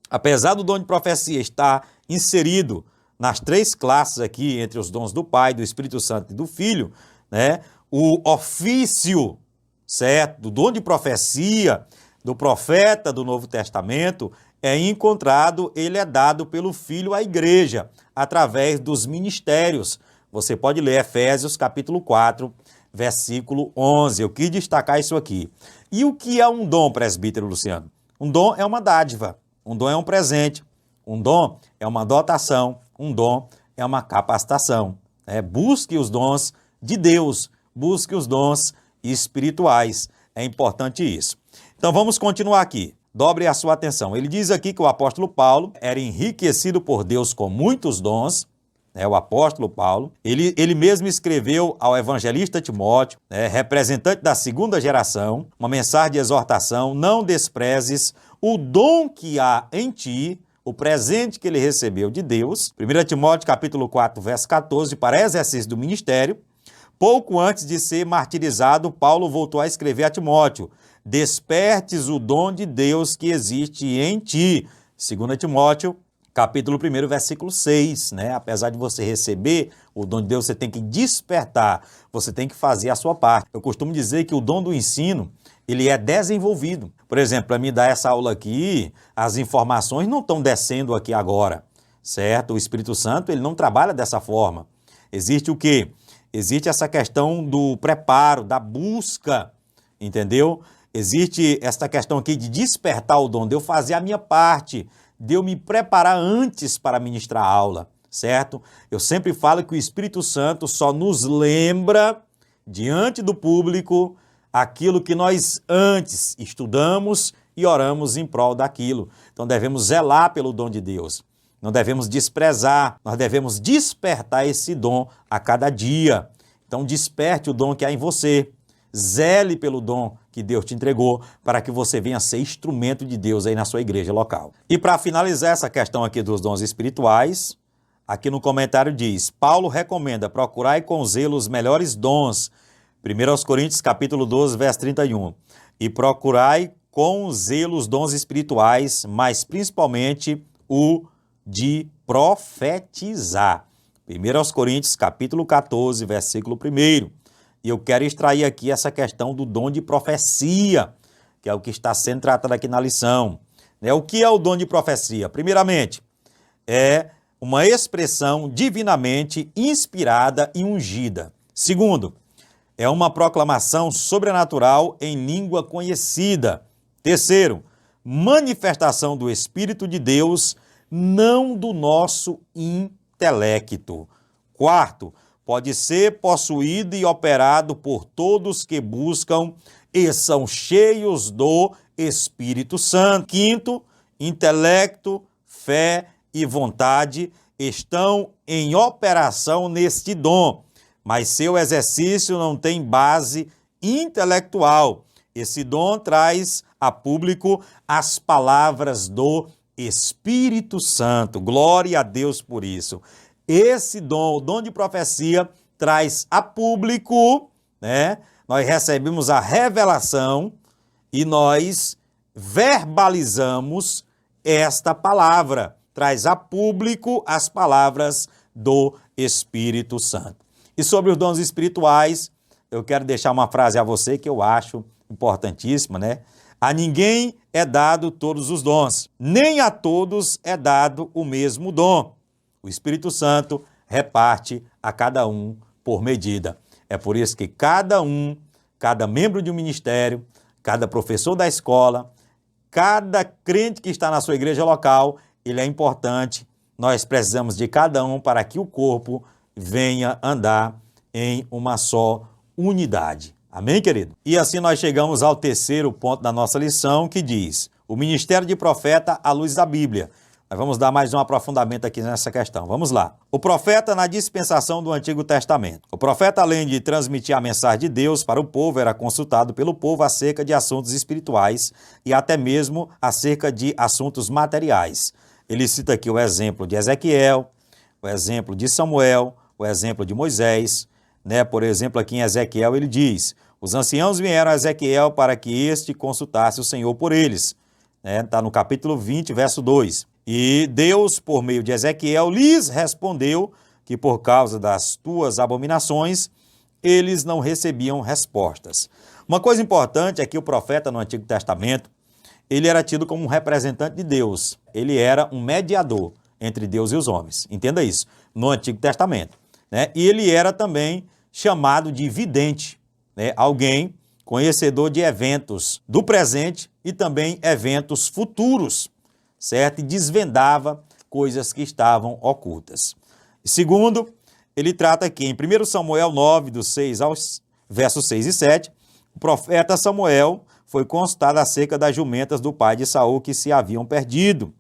apesar do dom de profecia estar inserido nas três classes aqui, entre os dons do Pai, do Espírito Santo e do Filho, né, o ofício, certo, do dom de profecia, do profeta do Novo Testamento, é encontrado, ele é dado pelo Filho à igreja, através dos ministérios. Você pode ler Efésios capítulo 4, versículo 11. Eu quis destacar isso aqui. E o que é um dom, presbítero Luciano? Um dom é uma dádiva, um dom é um presente, um dom é uma dotação, um dom é uma capacitação. Busque os dons de Deus, busque os dons espirituais. É importante isso. Então vamos continuar aqui. Dobre a sua atenção. Ele diz aqui que o apóstolo Paulo era enriquecido por Deus com muitos dons, o apóstolo Paulo. Ele mesmo escreveu ao evangelista Timóteo, representante da segunda geração, uma mensagem de exortação: não desprezes o dom que há em ti, o presente que ele recebeu de Deus. 1 Timóteo capítulo 4, verso 14, para exercício do ministério. Pouco antes de ser martirizado, Paulo voltou a escrever a Timóteo: despertes o dom de Deus que existe em ti. 2 Timóteo capítulo 1, versículo 6, Apesar de você receber o dom de Deus, você tem que despertar, você tem que fazer a sua parte. Eu costumo dizer que o dom do ensino, ele é desenvolvido. Por exemplo, para mim dar essa aula aqui, as informações não estão descendo aqui agora, certo? O Espírito Santo, ele não trabalha dessa forma. Existe o quê? Existe essa questão do preparo, da busca, entendeu? Existe essa questão aqui de despertar o dom, de eu fazer a minha parte, de eu me preparar antes para ministrar a aula, certo? Eu sempre falo que o Espírito Santo só nos lembra, diante do público, aquilo que nós antes estudamos e oramos em prol daquilo. Então devemos zelar pelo dom de Deus, não devemos desprezar, nós devemos despertar esse dom a cada dia. Então desperte o dom que há em você, zele pelo dom que Deus te entregou, para que você venha ser instrumento de Deus aí na sua igreja local. E para finalizar essa questão aqui dos dons espirituais, aqui no comentário diz: Paulo recomenda procurai com zelo os melhores dons, 1 Coríntios capítulo 12, verso 31, e procurai com zelo os dons espirituais, mas principalmente o de profetizar. 1 Coríntios capítulo 14, versículo 1. E eu quero extrair aqui essa questão do dom de profecia, que é o que está sendo tratado aqui na lição. O que é o dom de profecia? Primeiramente, é uma expressão divinamente inspirada e ungida. Segundo, é uma proclamação sobrenatural em língua conhecida. Terceiro, manifestação do Espírito de Deus, não do nosso intelecto. Quarto, pode ser possuído e operado por todos que buscam e são cheios do Espírito Santo. Quinto, intelecto, fé e vontade estão em operação neste dom, mas seu exercício não tem base intelectual. Esse dom traz a público as palavras do Espírito Santo. Glória a Deus por isso. Esse dom, o dom de profecia, traz a público, Nós recebemos a revelação e nós verbalizamos esta palavra, traz a público as palavras do Espírito Santo. E sobre os dons espirituais, eu quero deixar uma frase a você que eu acho importantíssima, né? A ninguém é dado todos os dons, nem a todos é dado o mesmo dom. O Espírito Santo reparte a cada um por medida. É por isso que cada membro de um ministério, cada professor da escola, cada crente que está na sua igreja local, ele é importante. Nós precisamos de cada um para que o corpo venha andar em uma só unidade. Amém, querido? E assim nós chegamos ao terceiro ponto da nossa lição, que diz: o ministério de profeta à luz da Bíblia. Nós vamos dar mais um aprofundamento aqui nessa questão. Vamos lá. O profeta na dispensação do Antigo Testamento. O profeta, além de transmitir a mensagem de Deus para o povo, era consultado pelo povo acerca de assuntos espirituais e até mesmo acerca de assuntos materiais. Ele cita aqui o exemplo de Ezequiel, o exemplo de Samuel, o exemplo de Moisés, né? Por exemplo, aqui em Ezequiel ele diz: os anciãos vieram a Ezequiel para que este consultasse o Senhor por eles. Está no capítulo 20, verso 2. E Deus, por meio de Ezequiel, lhes respondeu que por causa das tuas abominações, eles não recebiam respostas. Uma coisa importante é que o profeta no Antigo Testamento, ele era tido como um representante de Deus. Ele era um mediador entre Deus e os homens. Entenda isso, no Antigo Testamento, né? E ele era também chamado de vidente, né? Alguém conhecedor de eventos do presente e também eventos futuros, certo? E desvendava coisas que estavam ocultas. Segundo, ele trata aqui em 1 Samuel 9, do 6 aos versos 6 e 7, o profeta Samuel foi consultado acerca das jumentas do pai de Saul que se haviam perdido.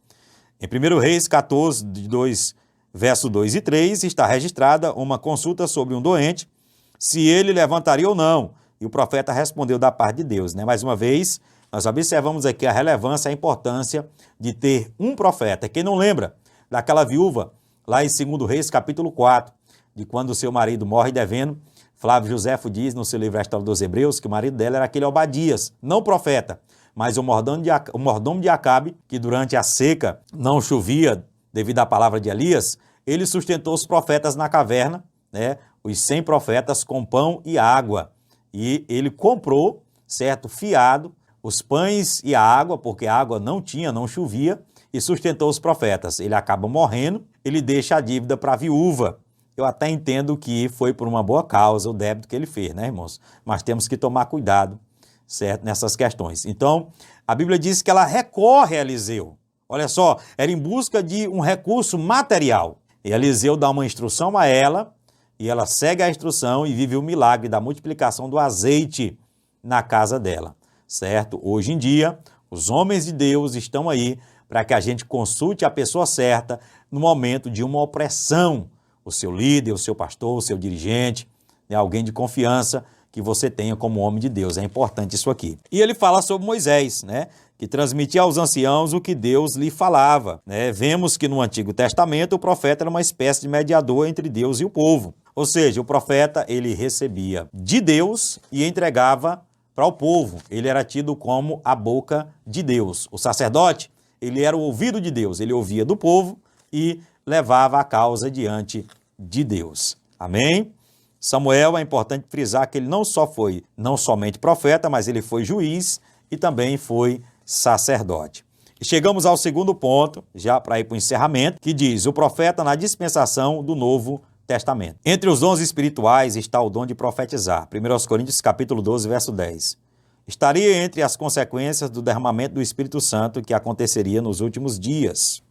Em 1 Reis 14, 2, verso 2 e 3, está registrada uma consulta sobre um doente, se ele levantaria ou não. E o profeta respondeu da parte de Deus, né? Mais uma vez, nós observamos aqui a relevância, a importância de ter um profeta. Quem não lembra daquela viúva, lá em 2 Reis, capítulo 4, de quando o seu marido morre devendo, Flávio Josefo diz no seu livro A História dos Hebreus que o marido dela era aquele Obadias, não profeta, mas o mordomo de Acabe, que durante a seca não chovia devido à palavra de Elias, ele sustentou os profetas na caverna, né? Os 100 profetas com pão e água. E ele comprou, certo, fiado, os pães e a água, porque a água não tinha, não chovia, e sustentou os profetas. Ele acaba morrendo, ele deixa a dívida para a viúva. Eu até entendo que foi por uma boa causa o débito que ele fez, né, irmãos? Mas temos que tomar cuidado, certo, nessas questões. Então, a Bíblia diz que ela recorre a Eliseu. Olha só, era em busca de um recurso material. E Eliseu dá uma instrução a ela, e ela segue a instrução e vive o milagre da multiplicação do azeite na casa dela, certo? Hoje em dia, os homens de Deus estão aí para que a gente consulte a pessoa certa no momento de uma opressão. O seu líder, o seu pastor, o seu dirigente, né? Alguém de confiança que você tenha como homem de Deus. É importante isso aqui. E ele fala sobre Moisés, né? Que transmitia aos anciãos o que Deus lhe falava, né? Vemos que no Antigo Testamento o profeta era uma espécie de mediador entre Deus e o povo. Ou seja, o profeta, ele recebia de Deus e entregava para o povo. Ele era tido como a boca de Deus. O sacerdote, ele era o ouvido de Deus. Ele ouvia do povo e levava a causa diante de Deus. Amém? Samuel, é importante frisar que ele não somente profeta, mas ele foi juiz e também foi sacerdote. E chegamos ao segundo ponto, já para ir para o encerramento, que diz: o profeta na dispensação do Novo Testamento. Entre os dons espirituais está o dom de profetizar. 1 Coríntios capítulo 12, verso 10. Estaria entre as consequências do derramamento do Espírito Santo que aconteceria nos últimos dias.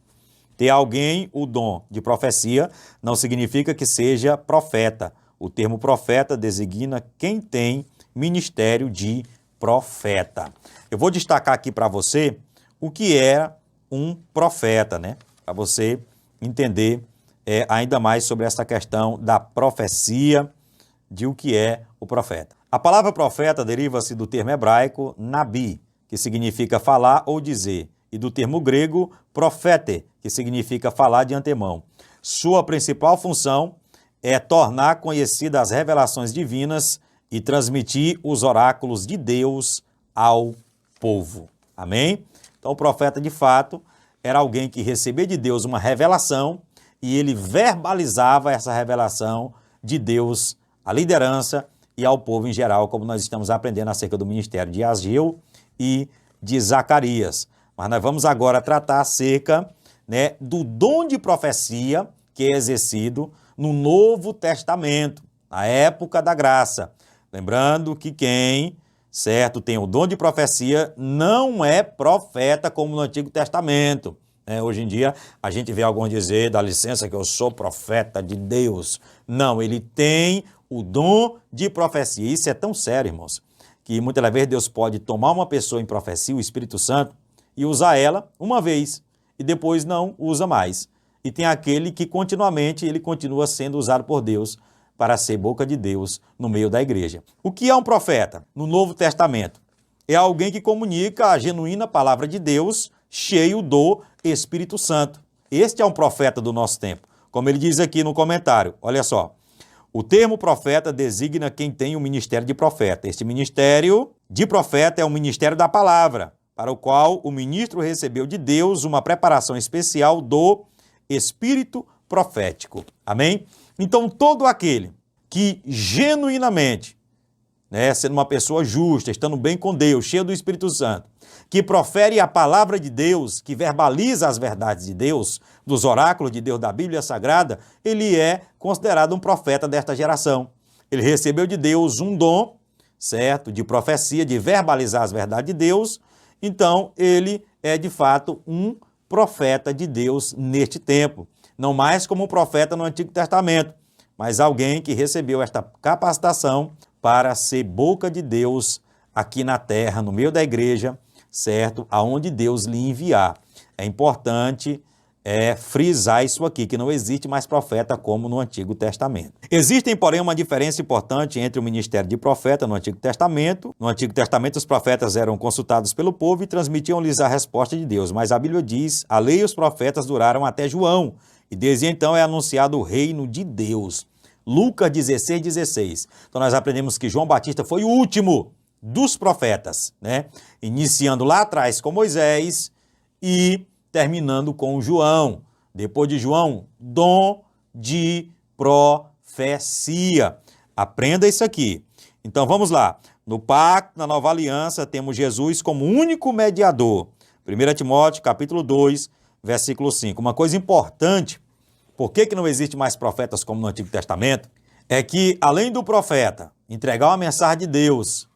Ter alguém o dom de profecia não significa que seja profeta. O termo profeta designa quem tem ministério de profeta. Eu vou destacar aqui para você o que é um profeta, né? Para você entender ainda mais sobre essa questão da profecia, de o que é o profeta. A palavra profeta deriva-se do termo hebraico nabi, que significa falar ou dizer, e do termo grego profete, que significa falar de antemão. Sua principal função é tornar conhecidas as revelações divinas e transmitir os oráculos de Deus ao povo. Amém? Então, o profeta, de fato, era alguém que recebia de Deus uma revelação e ele verbalizava essa revelação de Deus à liderança e ao povo em geral, como nós estamos aprendendo acerca do ministério de Ageu e de Zacarias. Mas nós vamos agora tratar acerca, né, do dom de profecia que é exercido no Novo Testamento, na época da graça. Lembrando que quem, certo, tem o dom de profecia não é profeta como no Antigo Testamento. Hoje em dia a gente vê alguns dizer, dá licença que eu sou profeta de Deus. Não, ele tem o dom de profecia. Isso é tão sério, irmãos, que muitas vezes Deus pode tomar uma pessoa em profecia, o Espírito Santo, e usar ela uma vez e depois não usa mais. E tem aquele que continuamente ele continua sendo usado por Deus para ser boca de Deus no meio da igreja. O que é um profeta no Novo Testamento? É alguém que comunica a genuína palavra de Deus, cheio do Espírito Santo. Este é um profeta do nosso tempo. Como ele diz aqui no comentário, olha só. O termo profeta designa quem tem o ministério de profeta. Este ministério de profeta é o ministério da palavra, para o qual o ministro recebeu de Deus uma preparação especial do Espírito profético. Amém? Então, todo aquele que genuinamente, sendo uma pessoa justa, estando bem com Deus, cheio do Espírito Santo, que profere a palavra de Deus, que verbaliza as verdades de Deus, dos oráculos de Deus da Bíblia Sagrada, ele é considerado um profeta desta geração. Ele recebeu de Deus um dom, certo, de profecia, de verbalizar as verdades de Deus, então ele é de fato um profeta de Deus neste tempo. Não mais como um profeta no Antigo Testamento, mas alguém que recebeu esta capacitação para ser boca de Deus aqui na terra, no meio da igreja, certo? Aonde Deus lhe enviar. É importante frisar isso aqui, que não existe mais profeta como no Antigo Testamento. Existem, porém, uma diferença importante entre o ministério de profeta no Antigo Testamento. No Antigo Testamento, os profetas eram consultados pelo povo e transmitiam-lhes a resposta de Deus. Mas a Bíblia diz, a lei e os profetas duraram até João, e desde então é anunciado o reino de Deus. Lucas 16:16. Então nós aprendemos que João Batista foi o último dos profetas, iniciando lá atrás com Moisés e terminando com João. Depois de João, dom de profecia. Aprenda isso aqui. Então vamos lá. No pacto, na nova aliança, temos Jesus como único mediador. 1 Timóteo, capítulo 2, versículo 5. Uma coisa importante, por que não existe mais profetas como no Antigo Testamento? É que, além do profeta entregar uma mensagem de Deus,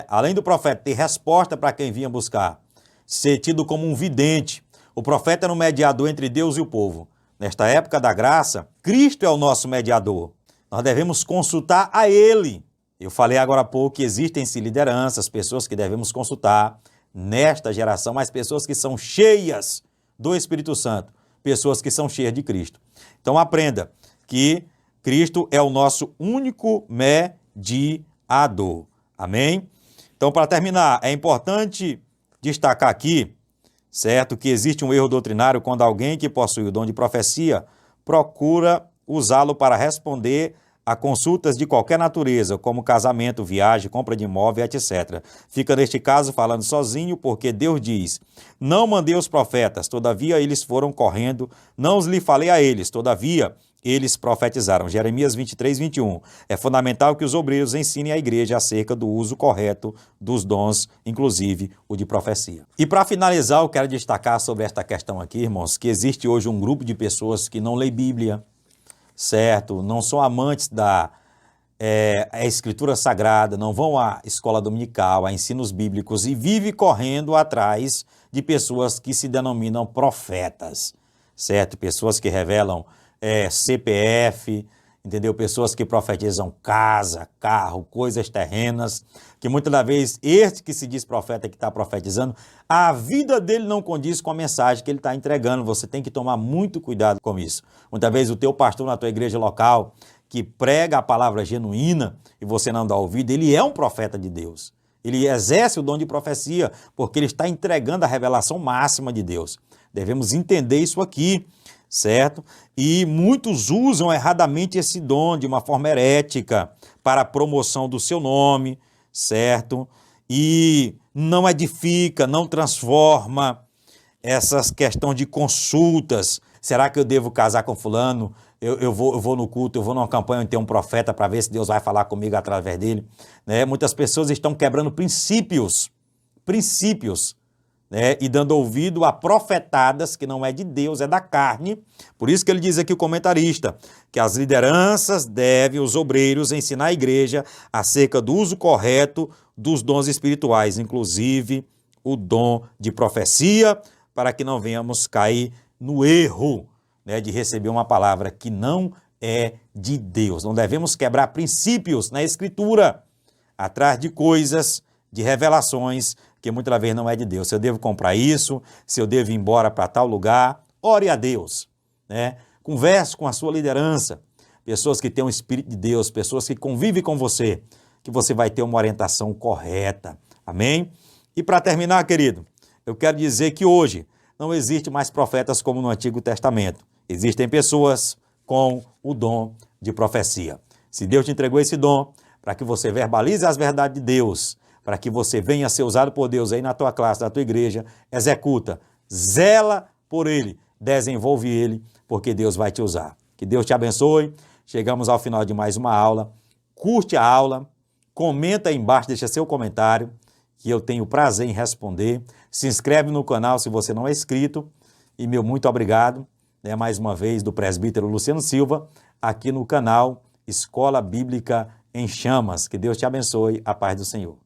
além do profeta ter resposta para quem vinha buscar, ser tido como um vidente, o profeta era um mediador entre Deus e o povo. Nesta época da graça, Cristo é o nosso mediador. Nós devemos consultar a Ele. Eu falei agora há pouco que existem-se lideranças, pessoas que devemos consultar nesta geração, mas pessoas que são cheias do Espírito Santo, pessoas que são cheias de Cristo. Então aprenda que Cristo é o nosso único mediador. Amém? Então, para terminar, é importante destacar aqui, certo, que existe um erro doutrinário quando alguém que possui o dom de profecia procura usá-lo para responder a consultas de qualquer natureza, como casamento, viagem, compra de imóvel, etc. Fica neste caso falando sozinho, porque Deus diz, não mandei os profetas, todavia eles foram correndo, não os lhe falei a eles, todavia eles profetizaram. Jeremias 23:21. É fundamental que os obreiros ensinem a igreja acerca do uso correto dos dons, inclusive o de profecia. E para finalizar, eu quero destacar sobre esta questão aqui, irmãos, que existe hoje um grupo de pessoas que não lê Bíblia, certo? Não são amantes da Escritura Sagrada, não vão à escola dominical, a ensinos bíblicos e vivem correndo atrás de pessoas que se denominam profetas, certo? Pessoas que revelam CPF, entendeu? Pessoas que profetizam casa, carro, coisas terrenas, que muitas das vezes este que se diz profeta que está profetizando, a vida dele não condiz com a mensagem que ele está entregando. Você tem que tomar muito cuidado com isso. Muitas vezes o teu pastor na tua igreja local, que prega a palavra genuína e você não dá ouvido, ele é um profeta de Deus. Ele exerce o dom de profecia porque ele está entregando a revelação máxima de Deus. Devemos entender isso aqui, certo? E muitos usam erradamente esse dom de uma forma herética para a promoção do seu nome, certo? E não edifica, não transforma. essas questões de consultas. Será que eu devo casar com fulano? Eu vou no culto, eu vou numa campanha onde tem um profeta para ver se Deus vai falar comigo através dele. Né? Muitas pessoas estão quebrando princípios, né? E dando ouvido a profetadas que não é de Deus, é da carne. Por isso que ele diz aqui, o comentarista, que as lideranças devem, os obreiros, ensinar a igreja acerca do uso correto dos dons espirituais, inclusive o dom de profecia, para que não venhamos cair no erro, né, de receber uma palavra que não é de Deus. Não devemos quebrar princípios na Escritura, atrás de coisas, de revelações, que muitas vezes não é de Deus. Se eu devo comprar isso, se eu devo ir embora para tal lugar, ore a Deus, né? Converse com a sua liderança, pessoas que têm o Espírito de Deus, pessoas que convivem com você, que você vai ter uma orientação correta. Amém? E para terminar, querido, eu quero dizer que hoje não existe mais profetas como no Antigo Testamento. Existem pessoas com o dom de profecia. Se Deus te entregou esse dom, para que você verbalize as verdades de Deus, para que você venha a ser usado por Deus aí na tua classe, na tua igreja, executa, zela por ele, desenvolve ele, porque Deus vai te usar. Que Deus te abençoe. Chegamos ao final de mais uma aula. Curte a aula, comenta aí embaixo, deixa seu comentário, que eu tenho prazer em responder. Se inscreve no canal se você não é inscrito. E meu muito obrigado, né, mais uma vez, do presbítero Luciano Silva, aqui no canal Escola Bíblica em Chamas. Que Deus te abençoe. A paz do Senhor.